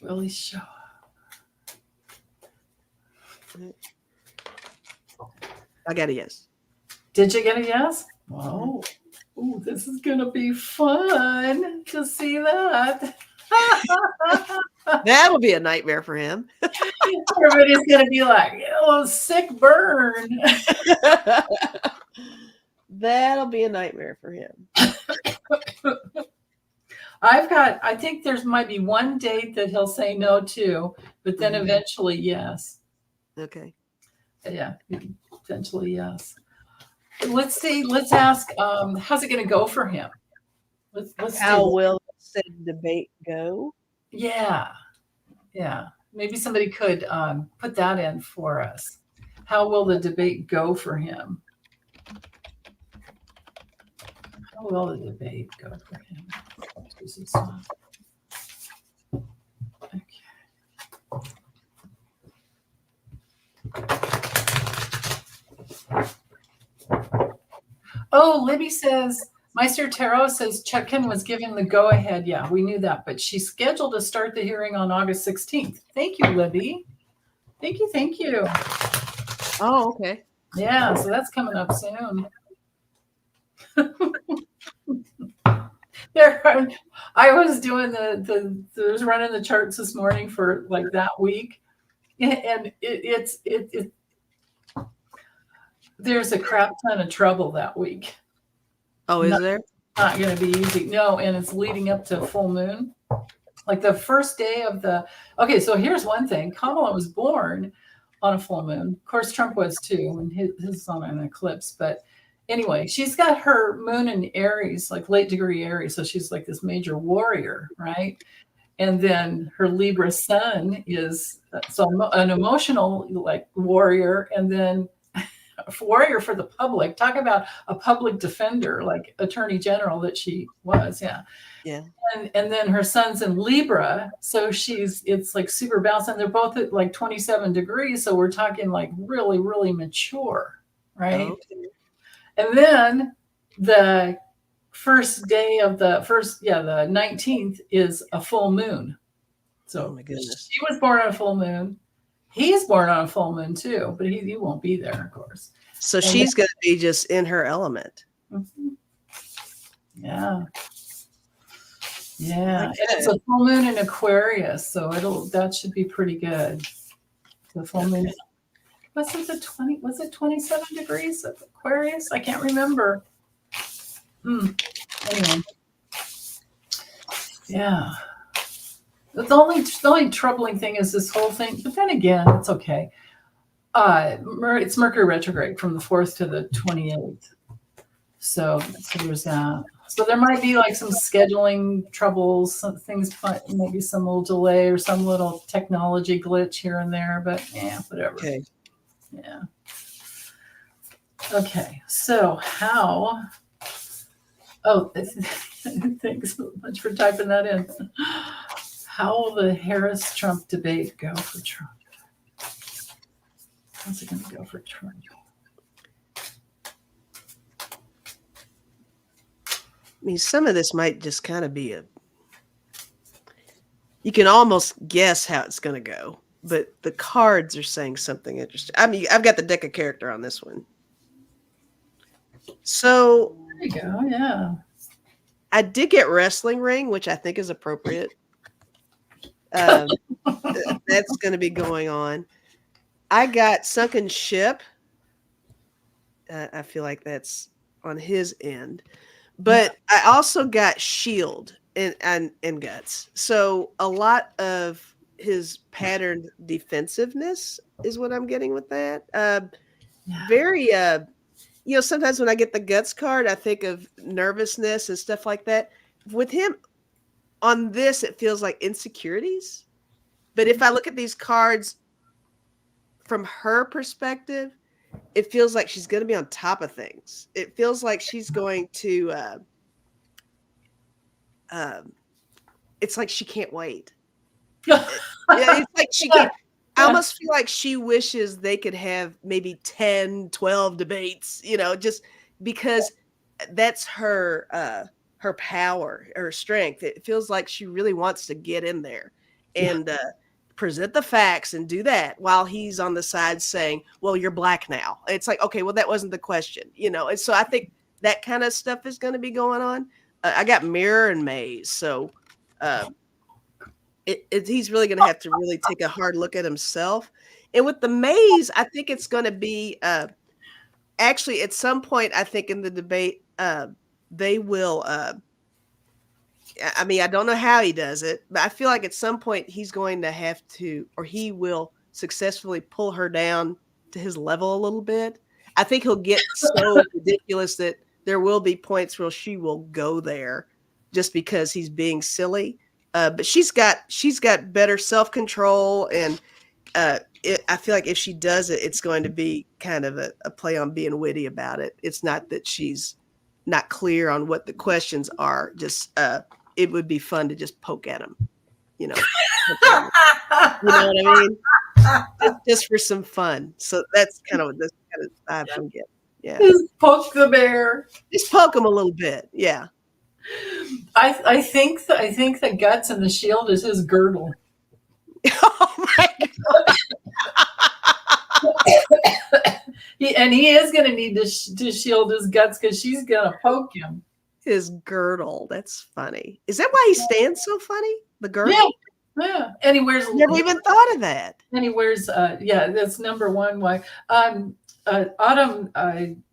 Will he show up? I got a yes. Did you get a yes? Whoa. Ooh, this is going to be fun to see that. That'll be a nightmare for him. Everybody's going to be like, oh, sick burn. That'll be a nightmare for him. I think there's might be one date that he'll say no to, but then eventually yes. Okay. Yeah, eventually yes. Let's see. Let's ask. How's it going to go for him? Let's How will said debate go? Yeah. Maybe somebody could put that in for us. How will the debate go for him? How will the debate go for him? Okay. Oh, Libby says, Meister Tarot says Chutkan was given the go-ahead. Yeah, we knew that, but she's scheduled to start the hearing on August 16th. Thank you, Libby. Thank you. Oh, okay. Yeah, so that's coming up soon. I was doing I was running the charts this morning for like that week, and there's a crap ton of trouble that week. Oh, is there? Not going to be easy. No, and it's leading up to full moon. Like the first day of okay, so here's one thing. Kamala was born on a full moon. Of course, Trump was too, and his is on an eclipse. But anyway, she's got her moon in Aries, like late degree Aries. So she's like this major warrior, right? And then her Libra sun is an emotional like warrior, and then warrior for the public. Talk about a public defender, like attorney general that she was. Yeah. And then her son's in Libra, so it's like super balanced, and they're both at like 27 degrees. So we're talking like really, really mature, right? Okay. And then the first day of the 19th is a full moon. So my goodness. She was born on a full moon. He's born on a full moon too, but he won't be there, of course. So she's going to be just in her element. Mm-hmm. Yeah. And it's a full moon in Aquarius, so that should be pretty good. The full moon. Was it 27 degrees of Aquarius? I can't remember. Anyway, yeah. The only troubling thing is this whole thing, but then again, it's okay. It's Mercury retrograde from the 4th to the 28th. So there's that. So there might be like some scheduling troubles, some things, maybe some little delay or some little technology glitch here and there, but yeah, whatever. Okay. Yeah. Okay. So how? Oh, thanks so much for typing that in. How will the Harris-Trump debate go for Trump? How's it going to go for Trump? I mean, some of this might just kind of be you can almost guess how it's going to go, but the cards are saying something interesting. I mean, I've got the deck of character on this one. So there you go. Yeah. I did get wrestling ring, which I think is appropriate. That's going to be going on. I got sunken ship. I feel like that's on his end. But I also got shield and guts. So a lot of his patterned defensiveness is what I'm getting with that. Very, sometimes when I get the guts card, I think of nervousness and stuff like that. With him on this, it feels like insecurities. But if I look at these cards from her perspective, it feels like she's going to be on top of things. It feels like she's going to, it's like she can't wait. It's like she can't. I almost feel like she wishes they could have maybe 10, 12 debates, just because that's her power, her strength. It feels like she really wants to get in there and present the facts and do that while he's on the side saying, well, you're black now. It's like, okay, well, that wasn't the question, And so I think that kind of stuff is going to be going on. I got mirror and maze. So he's really going to have to really take a hard look at himself. And with the maze, I think it's going to be actually at some point, I think in the debate, they will I mean, I don't know how he does it, but I feel like at some point he's going to have to, or he will successfully pull her down to his level a little bit. I think he'll get so ridiculous that there will be points where she will go there just because he's being silly. But she's got better self-control, and I feel like if she does it, it's going to be kind of a play on being witty about it. It's not that she's not clear on what the questions are. Just it would be fun to just poke at him, you know what I mean? Just for some fun. So that's kind of this kind of vibe I'm getting. Yeah, just poke the bear. Just poke him a little bit. Yeah. I think the guts and the shield is his girdle. Oh my God. He is going to need to shield his guts because she's going to poke him. His girdle. That's funny. Is that why he stands so funny? The girdle? Yeah. And he wears. Never even thought of that. And he wears. That's number one. Why? Autumn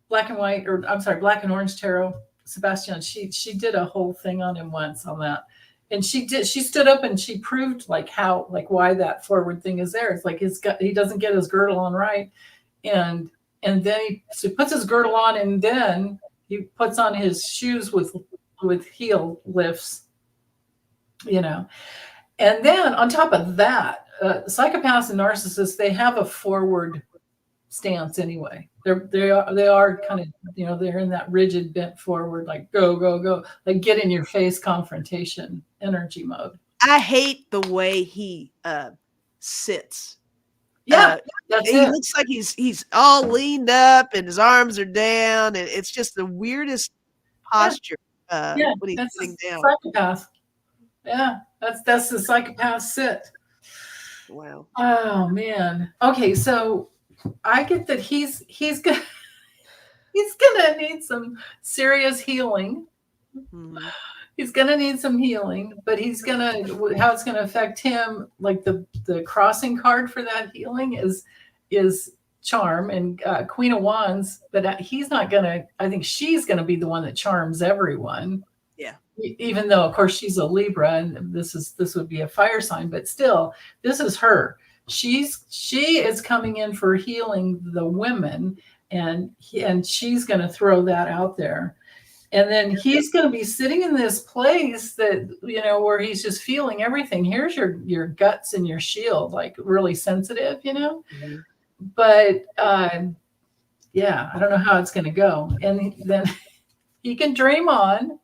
black and white, or I'm sorry, black and orange tarot. Sebastian. She did a whole thing on him once on that. And she stood up and she proved why that forward thing is there. It's like he doesn't get his girdle on right. And then he puts his girdle on, and then he puts on his shoes with heel lifts, And then on top of that, psychopaths and narcissists, they have a forward stance anyway. They are kind of, they're in that rigid bent forward, like go, go, go, like get in your face confrontation energy mode. I hate the way he sits. Yeah, he looks like he's all leaned up and his arms are down, and it's just the weirdest posture when he's sitting down. Psychopath. Yeah, that's the psychopath sit. Wow. Oh man. Okay, so I get that he's gonna need some serious healing. Mm-hmm. He's gonna need some healing, but how it's gonna affect him, like the crossing card for that healing is charm and Queen of Wands, but he's not gonna. I think she's gonna be the one that charms everyone. even though of course she's a Libra and this would be a fire sign, but still, this is her. She is coming in for healing the women, and she's going to throw that out there. And then he's going to be sitting in this place that, where he's just feeling everything. Here's your guts and your shield, like really sensitive, Mhm. But yeah, I don't know how it's going to go. And then he can dream on.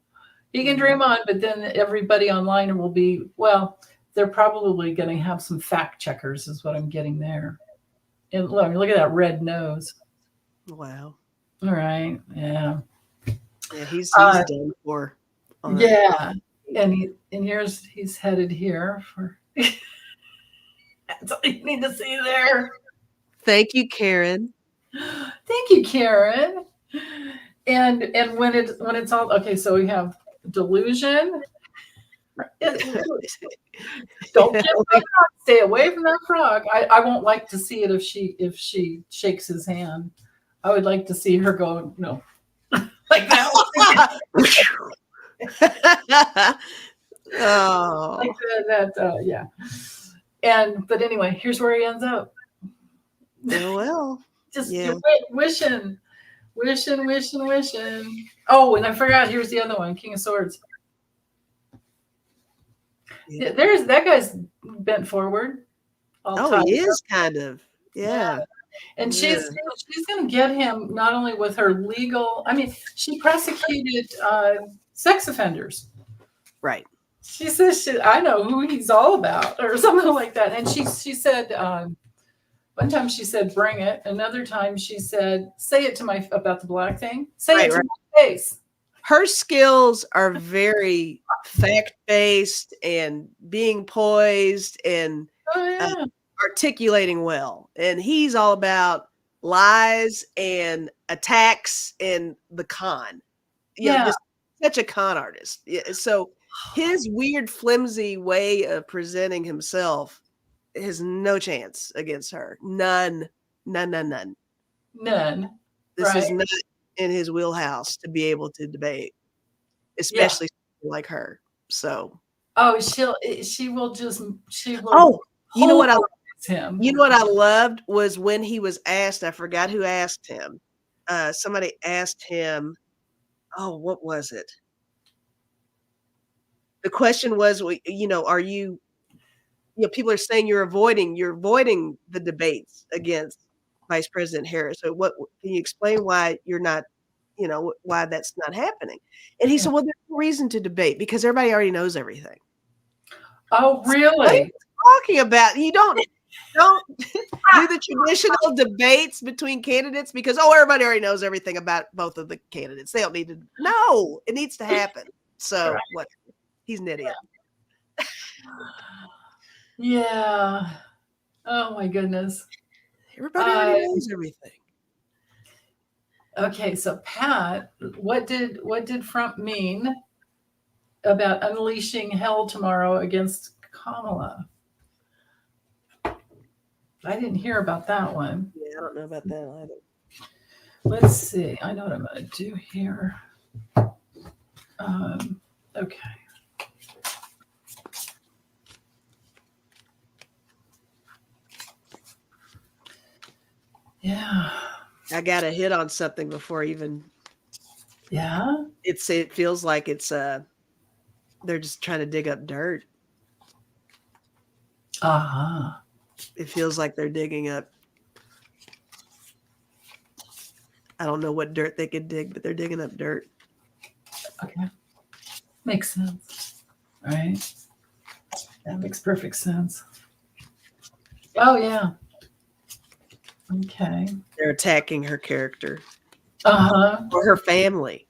He can dream on, but then everybody online will be, well, they're probably going to have some fact checkers, is what I'm getting there. And look at that red nose. Wow. All right. Yeah. Yeah, he's done for. Yeah. And he's headed here for. That's all you need to see there. Thank you, Karen. Thank you, Karen. And when it's all okay, so we have delusion. Don't get that frog. Stay away from that frog. I won't like to see it if she shakes his hand. I would like to see her go no, like that. Oh, like that. Yeah. But anyway, here's where he ends up. oh well. Just Yeah. wishing. Oh, and I forgot. Here's the other one, King of Swords. Yeah. There's that guy's bent forward. Oh, he is kind of. Yeah. And she's going to get him not only with her legal. I mean, she prosecuted sex offenders. Right. She says, "I know who he's all about," or something like that. And she said. One time she said, "Bring it." Another time she said, "Say it to my about the black thing. Say it to my face." Her skills are very fact-based and being poised and articulating well. And he's all about lies and attacks and the con. Just such a con artist. So his weird, flimsy way of presenting himself has no chance against her. None. This is not in his wheelhouse to be able to debate, especially like her. So she will you know what I loved was when he was asked, I forgot who asked him. Somebody asked him, what was it? The question was, are you people are saying you're avoiding the debates against Vice President Harris. So can you explain why you're not, why that's not happening? And he said, well, there's no reason to debate because everybody already knows everything. Oh, really? What are you talking about? You don't do the traditional debates between candidates because, everybody already knows everything about both of the candidates. They don't need to. No, it needs to happen. So what? He's an idiot. Yeah. Oh my goodness. Everybody already knows everything. Okay, so Pat, what did Trump mean about unleashing hell tomorrow against Kamala? I didn't hear about that one. Yeah, I don't know about that either. Let's see. I know what I'm going to do here. Okay. Yeah. I got to hit on something before even. Yeah. It feels like it's they're just trying to dig up dirt. Uh-huh. It feels like they're digging up. I don't know what dirt they could dig, but they're digging up dirt. Okay. Makes sense. All right. That makes perfect sense. Oh, yeah. Okay. They're attacking her character. Uh-huh. Or her family.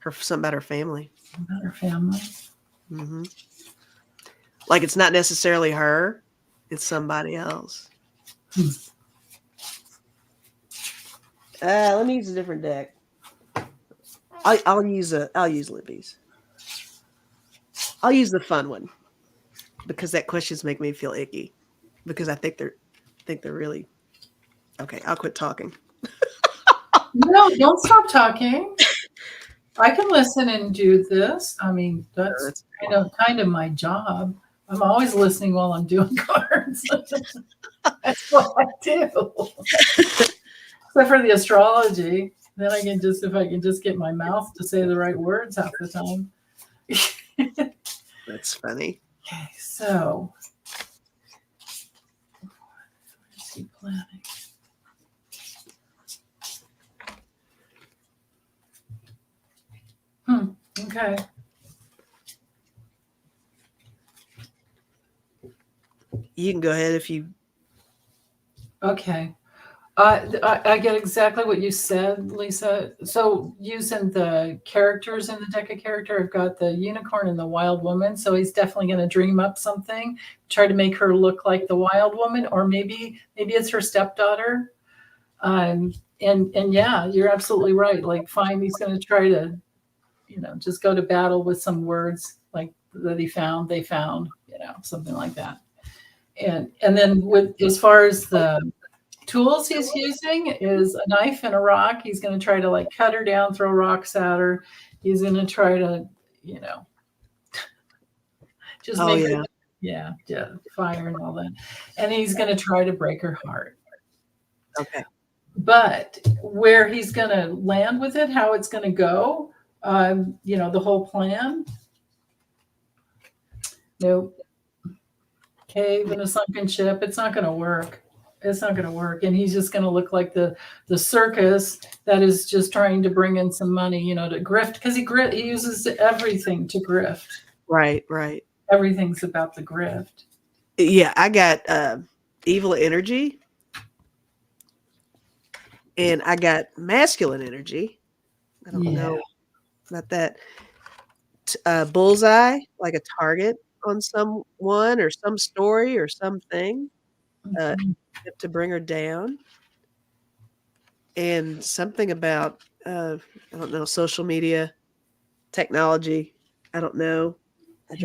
Something about her family. About her family. Mm-hmm. Like it's not necessarily her, it's somebody else. Let me use a different deck. I'll use Libby's. I'll use the fun one because that questions make me feel icky because I think they're really okay. I'll quit talking. No, don't stop talking. I can listen and do this. I mean, that's That's kind of my job. I'm always listening while I'm doing cards. That's what I do. Except for the astrology. Then I can just, if I can just get my mouth to say the right words half the time. that's funny. Okay, so where's he planning? Okay. You can go ahead if you. Okay. I get exactly what you said, Lisa. So using the characters in the deck of character, I've got the unicorn and the wild woman. So he's definitely going to dream up something, try to make her look like the wild woman, or maybe it's her stepdaughter. And yeah, you're absolutely right. Like, fine, he's going to try to, just go to battle with some words like that they found, something like that. And then with as far as the tools he's using is a knife and a rock. He's going to try to like cut her down, throw rocks at her. He's going to try to, just make her, yeah, fire and all that. And he's going to try to break her heart. Okay. But where he's going to land with it, how it's going to go, the whole plan. Nope. Cave in a sunken ship. It's not going to work. It's not going to work. And he's just going to look like the circus that is just trying to bring in some money, to grift, because he uses everything to grift. Right. Everything's about the grift. Yeah, I got evil energy. And I got masculine energy. I don't know about that. Bullseye, like a target on someone or some story or something. To bring her down, and something about I don't know, social media, technology. I don't know. I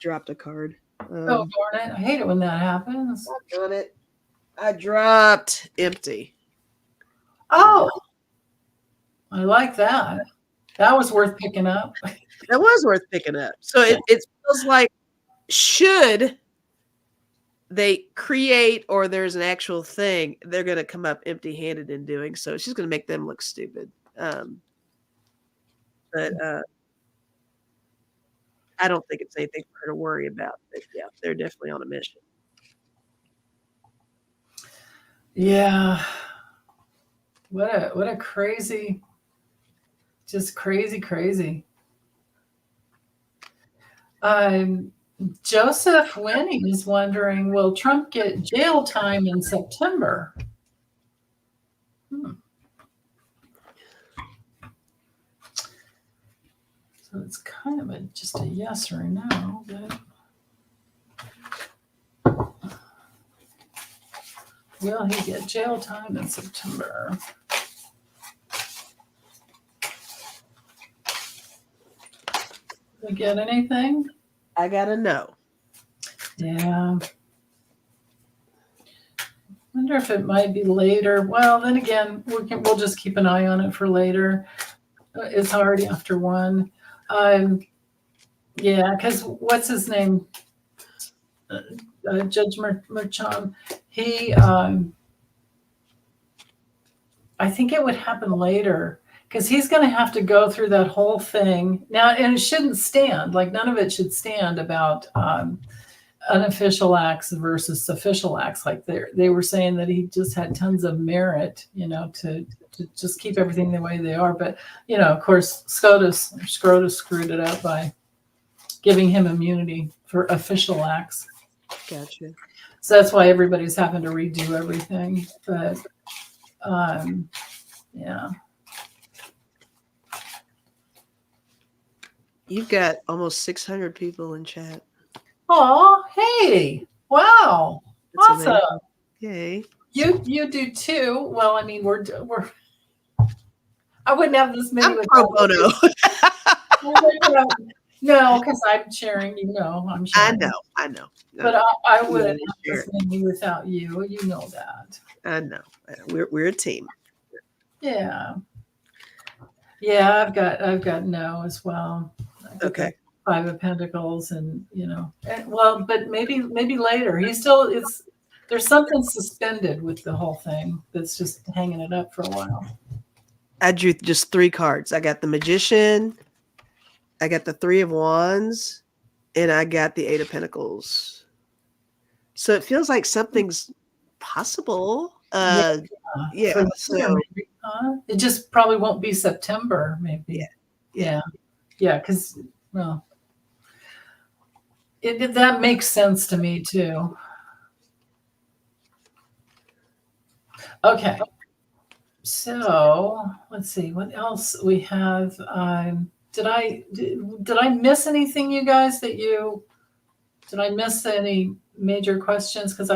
dropped a card. Oh, darn it! I hate it when that happens. Darn it! I dropped empty. Oh, I like that. That was worth picking up. That was worth picking up. So it feels like, should they create or there's an actual thing, they're going to come up empty-handed in doing so. She's going to make them look stupid. But I don't think it's anything for her to worry about. But yeah, they're definitely on a mission. Yeah. What a crazy, just crazy. Joseph Winnie is wondering, will Trump get jail time in September? So it's kind of just a yes or a no. But will he get jail time in September? Did we get anything? I got a no. Yeah. Wonder if it might be later. Well, then again, we'll just keep an eye on it for later. It's already after 1. Yeah, because what's his name? Judge Merchan. He, I think it would happen later because he's going to have to go through that whole thing now, and it shouldn't stand. Like, none of it should stand about unofficial acts versus official acts. Like they were saying that he just had tons of merit, to just keep everything the way they are. But, of course, SCOTUS screwed it up by giving him immunity for official acts. Gotcha. So that's why everybody's having to redo everything. But, yeah. You've got almost 600 people in chat. Oh, hey. Wow. That's awesome. Amazing. Yay. You do too. Well, I mean, we're I wouldn't have this many. I'm pro bono. No, because I'm sharing. I'm sharing. I know. But I wouldn't have this many without you. You know that. I know. We're a team. Yeah. Yeah, I've got no as well. I've got the Okay. Five of Pentacles, and well, but maybe later. He's still it's there's something suspended with the whole thing that's just hanging it up for a while. I drew just 3 cards. I got the Magician, I got the 3 of Wands, and I got the 8 of Pentacles. So it feels like something's possible. Yeah, Yeah. for later So maybe, huh? It just probably won't be September, yeah, maybe. yeah. Yeah, because well, that makes sense to me too. Okay, so let's see what else we have. Did I miss anything, you guys? Did I miss any major questions? Because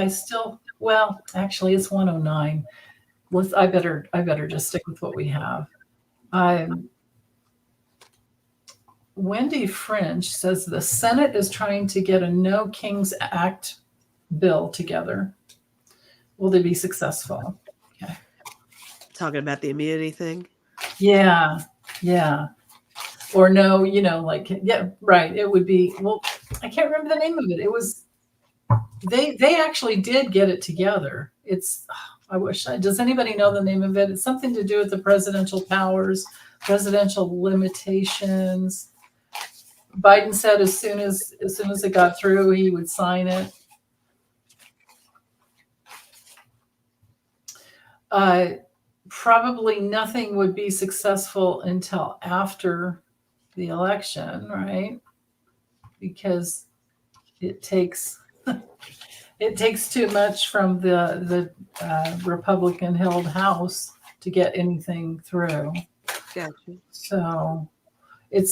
well, actually, it's 109. I better just stick with what we have. Um, Wendy Fringe says the Senate is trying to get a No Kings Act bill together. Will they be successful? Okay. Talking about the immunity thing. Yeah, yeah. Or no, like yeah, right. It would be well. I can't remember the name of it. It was they actually did get it together. I wish. Does anybody know the name of it? It's something to do with the presidential powers, presidential limitations. Biden said as soon as it got through, he would sign it. Uh, Probably nothing would be successful until after the election, right? Because it takes it takes too much from the Republican held House to get anything through. Gotcha. So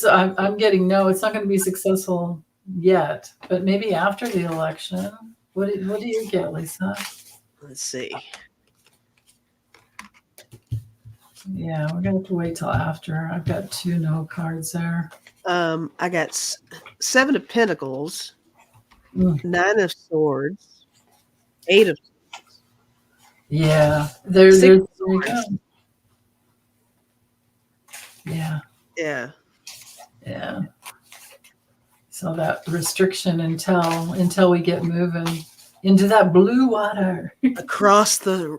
I'm getting no. It's not going to be successful yet, but maybe after the election. What do you get, Lisa? Let's see. Yeah, we're gonna have to wait till after. I've got 2 no cards there. I got 7 of Pentacles, Mm. 9 of Swords, 8 of Yeah, 6 there of you go. Swords. Yeah, Yeah. yeah. So that restriction until we get moving into that blue water. Across the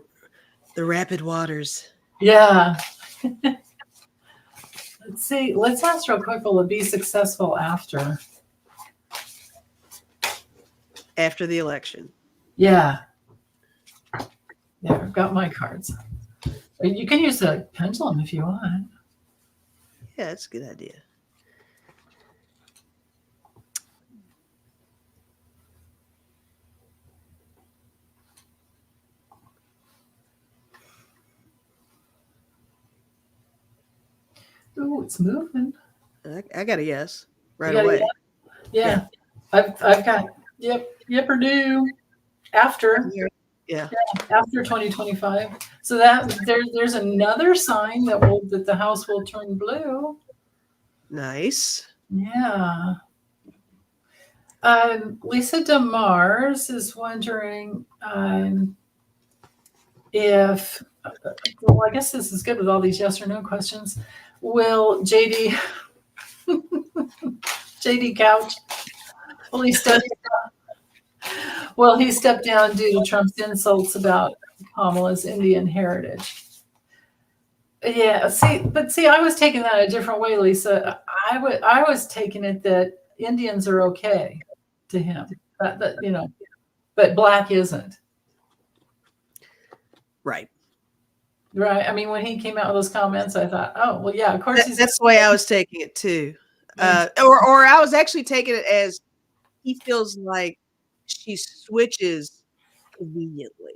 rapid waters. Yeah. Let's see. Let's ask real quick. Will it be successful after? After the election. Yeah. Yeah, I've got my cards. You can use the pendulum if you want. Yeah, that's a good idea. Ooh, it's moving. I got a yes right You got away. Yeah. I've got yep or do after Yeah. after 2025. So there's another sign that the house will turn blue. Nice. Yeah. Lisa DeMars is wondering if, well, I guess this is good with all these yes or no questions. Will JD Couch, will he step down due to Trump's insults about Kamala's Indian heritage? Yeah, see, I was taking that a different way, Lisa. I was taking it that Indians are okay to him, but black isn't. Right. Right. I mean, when he came out with those comments, I thought, oh, well, yeah, of course That's the way I was taking it too. Or I was actually taking it as he feels like she switches conveniently,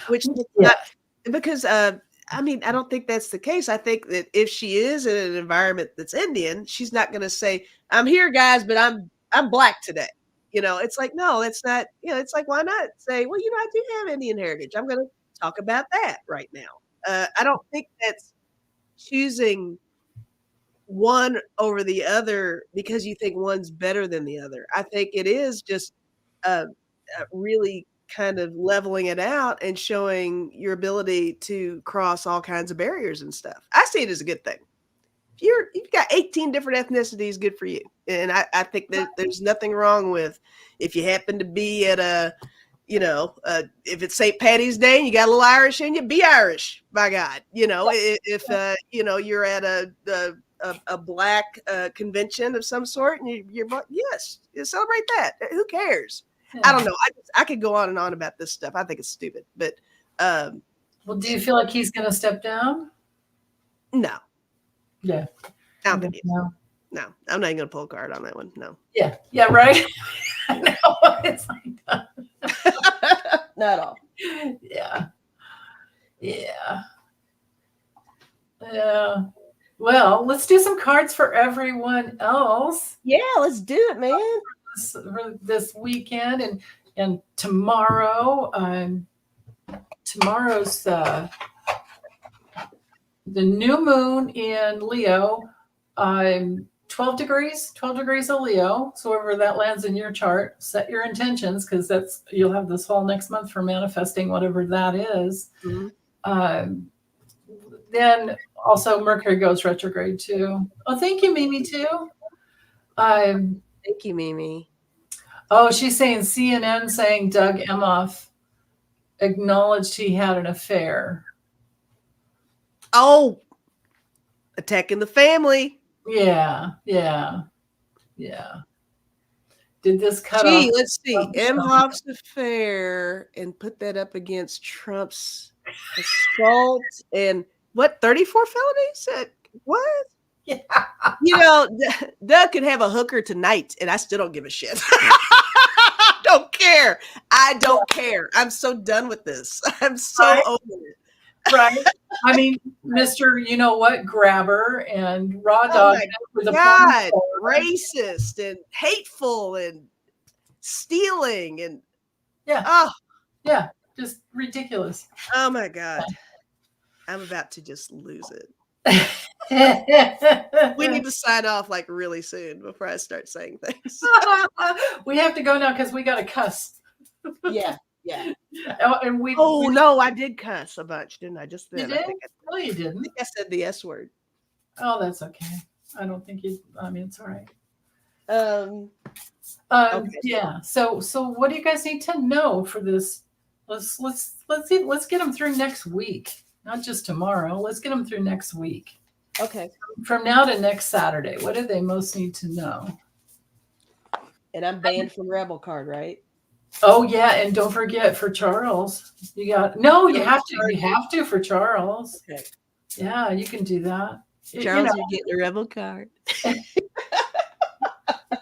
which is yeah, not because I mean, I don't think that's the case. I think that if she is in an environment that's Indian, she's not going to say, "I'm here, guys, but I'm black today." It's like, no, it's not. It's like, why not say, "Well, I do have Indian heritage. I'm going to talk about that right now." I don't think that's choosing one over the other because you think one's better than the other. I think it is just uh, really kind of leveling it out and showing your ability to cross all kinds of barriers and stuff. I see it as a good thing. You've got 18 different ethnicities, good for you. And I think that there's nothing wrong with if you happen to be at a, if it's St. Patty's Day and you got a little Irish in you, be Irish, by God. If you're at a black convention of some sort and you're yes, you celebrate that. Who cares? Yeah. I don't know. I could go on and on about this stuff. I think it's stupid, but well, do you feel like he's going to step down? No. Yeah. I don't think no. No, I'm not even going to pull a card on that one. No. Yeah. Yeah. Right. I know. It's like not at all. Yeah. Yeah. Yeah. Well, let's do some cards for everyone else. Yeah, let's do it, man. This weekend and tomorrow. Tomorrow's the new moon in Leo. 12 degrees of Leo. So wherever that lands in your chart, set your intentions because you'll have this whole next month for manifesting whatever that is. Mm-hmm. Then also Mercury goes retrograde too. Oh, thank you, Mimi, too. Thank you, Mimi. Oh, she's saying CNN saying Doug Emhoff acknowledged he had an affair. Oh, attacking the family. Yeah. Did this cut off? Let's see. Emhoff's affair and put that up against Trump's assault and what, 34 felonies? What? Yeah. Doug could have a hooker tonight and I still don't give a shit. Don't care. I don't care. I'm so done with this. I'm so over it. Right. I mean, Mr. You know what? Grabber and Raw Dog. Oh God, racist and hateful and stealing and yeah, just ridiculous. Oh my God. I'm about to just lose it. We need to sign off like really soon before I start saying things. We have to go now because we got to cuss. Yeah. And no, I did cuss a bunch, didn't I? Just then. You did? No, you didn't. I think I said the S word. Oh, that's okay. I don't think it's all right. Okay. Yeah. So what do you guys need to know for this? Let's get them through next week, not just tomorrow. Let's get them through next week. Okay. From now to next Saturday, what do they most need to know? And I'm banned from Rebel Card, right? Oh yeah, and don't forget for Charles. You have to for Charles. Okay. Yeah, you can do that. Charles, you're getting a Rebel Card. If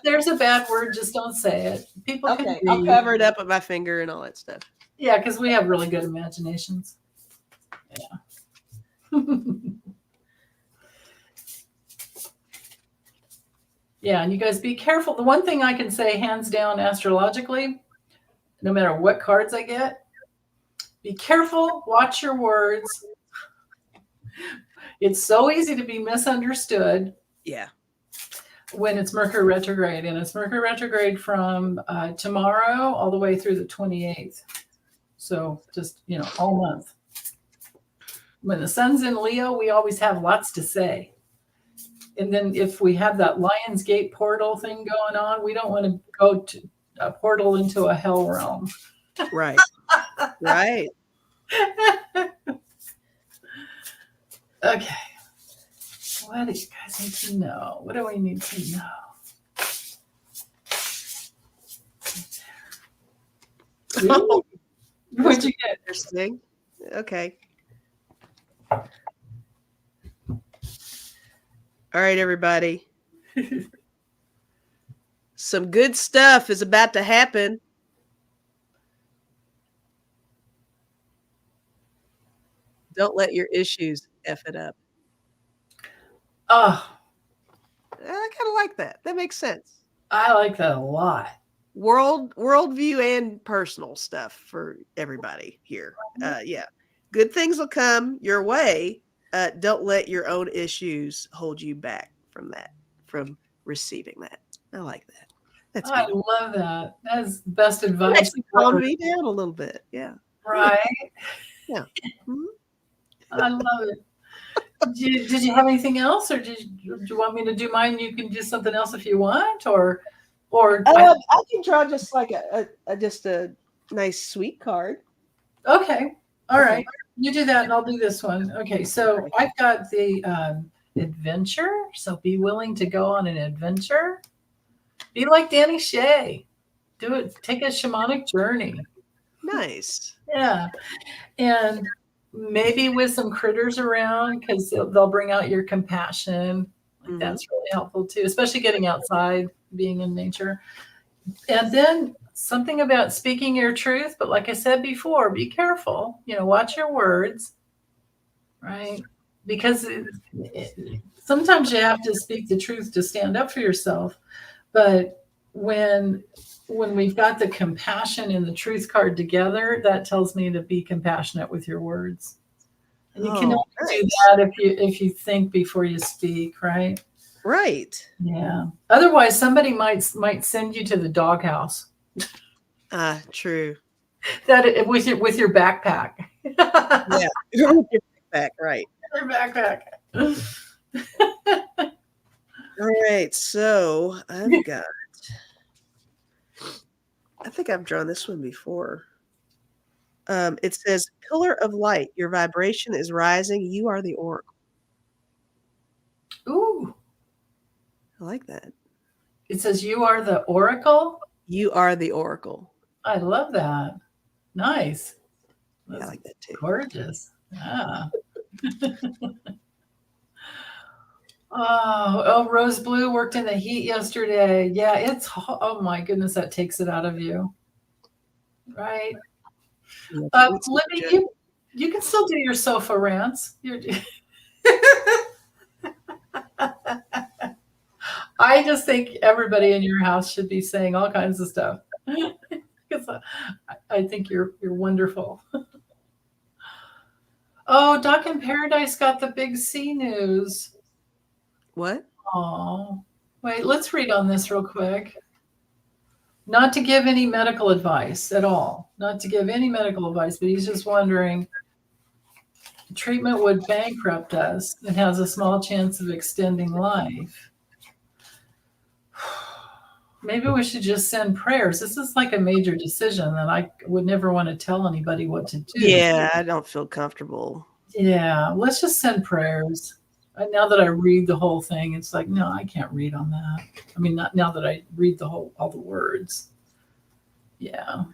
there's a bad word, just don't say it. People can read. I'll cover it up with my finger and all that stuff. Yeah, because we have really good imaginations. Yeah. Yeah, and you guys be careful. The one thing I can say, hands down, astrologically, no matter what cards I get, be careful, watch your words. It's so easy to be misunderstood. Yeah. When it's Mercury retrograde, and it's Mercury retrograde from tomorrow all the way through the 28th. So just, all month. When the sun's in Leo, we always have lots to say. And then if we have that Lionsgate portal thing going on, we don't want to go to a portal into a hell realm. Right. Right. Okay. What do you guys need to know? What do we need to know? Ooh. What'd you get? Interesting. Okay. All right, everybody. Some good stuff is about to happen. Don't let your issues F it up. Oh. I kind of like that. That makes sense. I like that a lot. Worldview and personal stuff for everybody here. Yeah. Good things will come your way. Don't let your own issues hold you back from receiving that. I like that. I love that. That's the best advice. Actually calmed me down a little bit. Yeah. Right. Yeah. Mm-hmm. I love it. Did you have anything else, or do you want me to do mine? You can do something else if you want, or I can draw just like just a nice sweet card. okay, all Okay. right. You do that, and I'll do this one. Okay, so Okay. I've got the adventure. So be willing to go on an adventure. Be like Danny Shea. Do it. Take a shamanic journey. Nice. Yeah, and maybe with some critters around because they'll bring out your compassion. Like that's really helpful too, especially getting outside, being in nature. And then something about speaking your truth. But like I said before, be careful. Watch your words, right? Because sometimes you have to speak the truth to stand up for yourself. But when we've got the compassion and the truth card together, that tells me to be compassionate with your words. And you can only do that if you think before you speak, right? Right. Yeah. Otherwise, somebody might send you to the doghouse. True. That with your backpack. Yeah. Your backpack, right. Your backpack. All right. So I've got. I think I've drawn this one before. It says, "Pillar of light. Your vibration is rising. You are the oracle." Ooh. I like that. It says you are the oracle. You are the oracle. I love that. Nice. Yeah, I like that too. Gorgeous. Yeah. Oh, Rose Blue worked in the heat yesterday. Yeah, oh my goodness, that takes it out of you. Right. Libby, you can still do your sofa rants. I just think everybody in your house should be saying all kinds of stuff. Because I think you're wonderful. Oh, Doc in Paradise got the big C news. What? Oh, wait, let's read on this real quick. Not to give any medical advice at all. Not to give any medical advice, but he's just wondering, treatment would bankrupt us and has a small chance of extending life. Maybe we should just send prayers. This is like a major decision that I would never want to tell anybody what to do. Yeah, I don't feel comfortable. Yeah, let's just send prayers. Now that I read the whole thing, it's like, no, I can't read on that. I mean, not now that I read all the words. Yeah.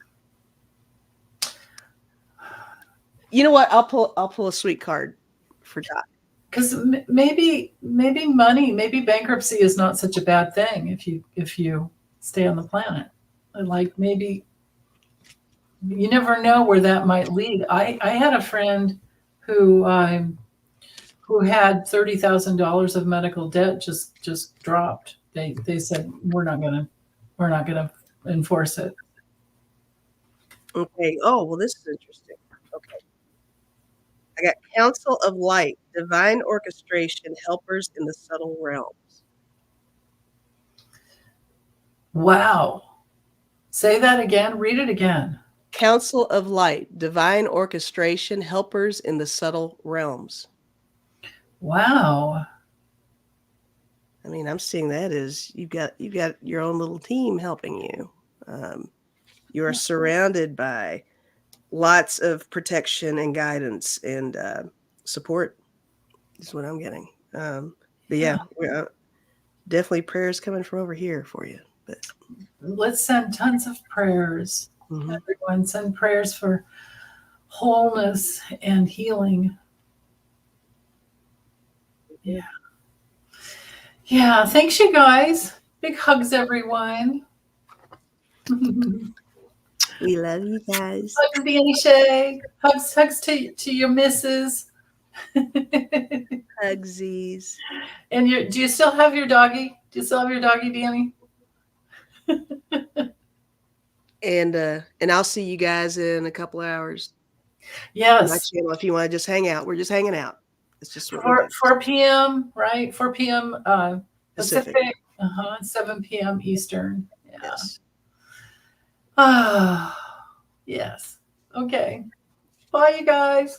You know what? I'll pull a sweet card for Doc. Because maybe bankruptcy is not such a bad thing if you stay on the planet. Like maybe you never know where that might lead. I had a friend who had $30,000 of medical debt just dropped. They said we're not gonna enforce it. Okay. Oh, well, this is interesting. Okay. I got Council of Light, divine orchestration, helpers in the subtle realms. Wow. Say that again. Read it again. Council of Light, divine orchestration, helpers in the subtle realms. Wow. I mean, I'm seeing that as you've got your own little team helping you. You are surrounded by lots of protection and guidance and support is what I'm getting. But yeah, definitely prayers coming from over here for you. But let's send tons of prayers. Mm-hmm. Everyone send prayers for wholeness and healing. Yeah. Yeah. Thanks, you guys. Big hugs, everyone. We love you guys. Hugs, Danny Shea. Hugs to your missus. Hugsies. And do you still have your doggy? Do you still have your doggy, Danny? And I'll see you guys in a couple of hours. Yes. My channel, if you want to just hang out, we're just hanging out. It's just what 4 p.m. right? 4 p.m. Pacific. 7 p.m. Eastern. Yeah. Yes. Ah, yes. Okay. Bye, you guys.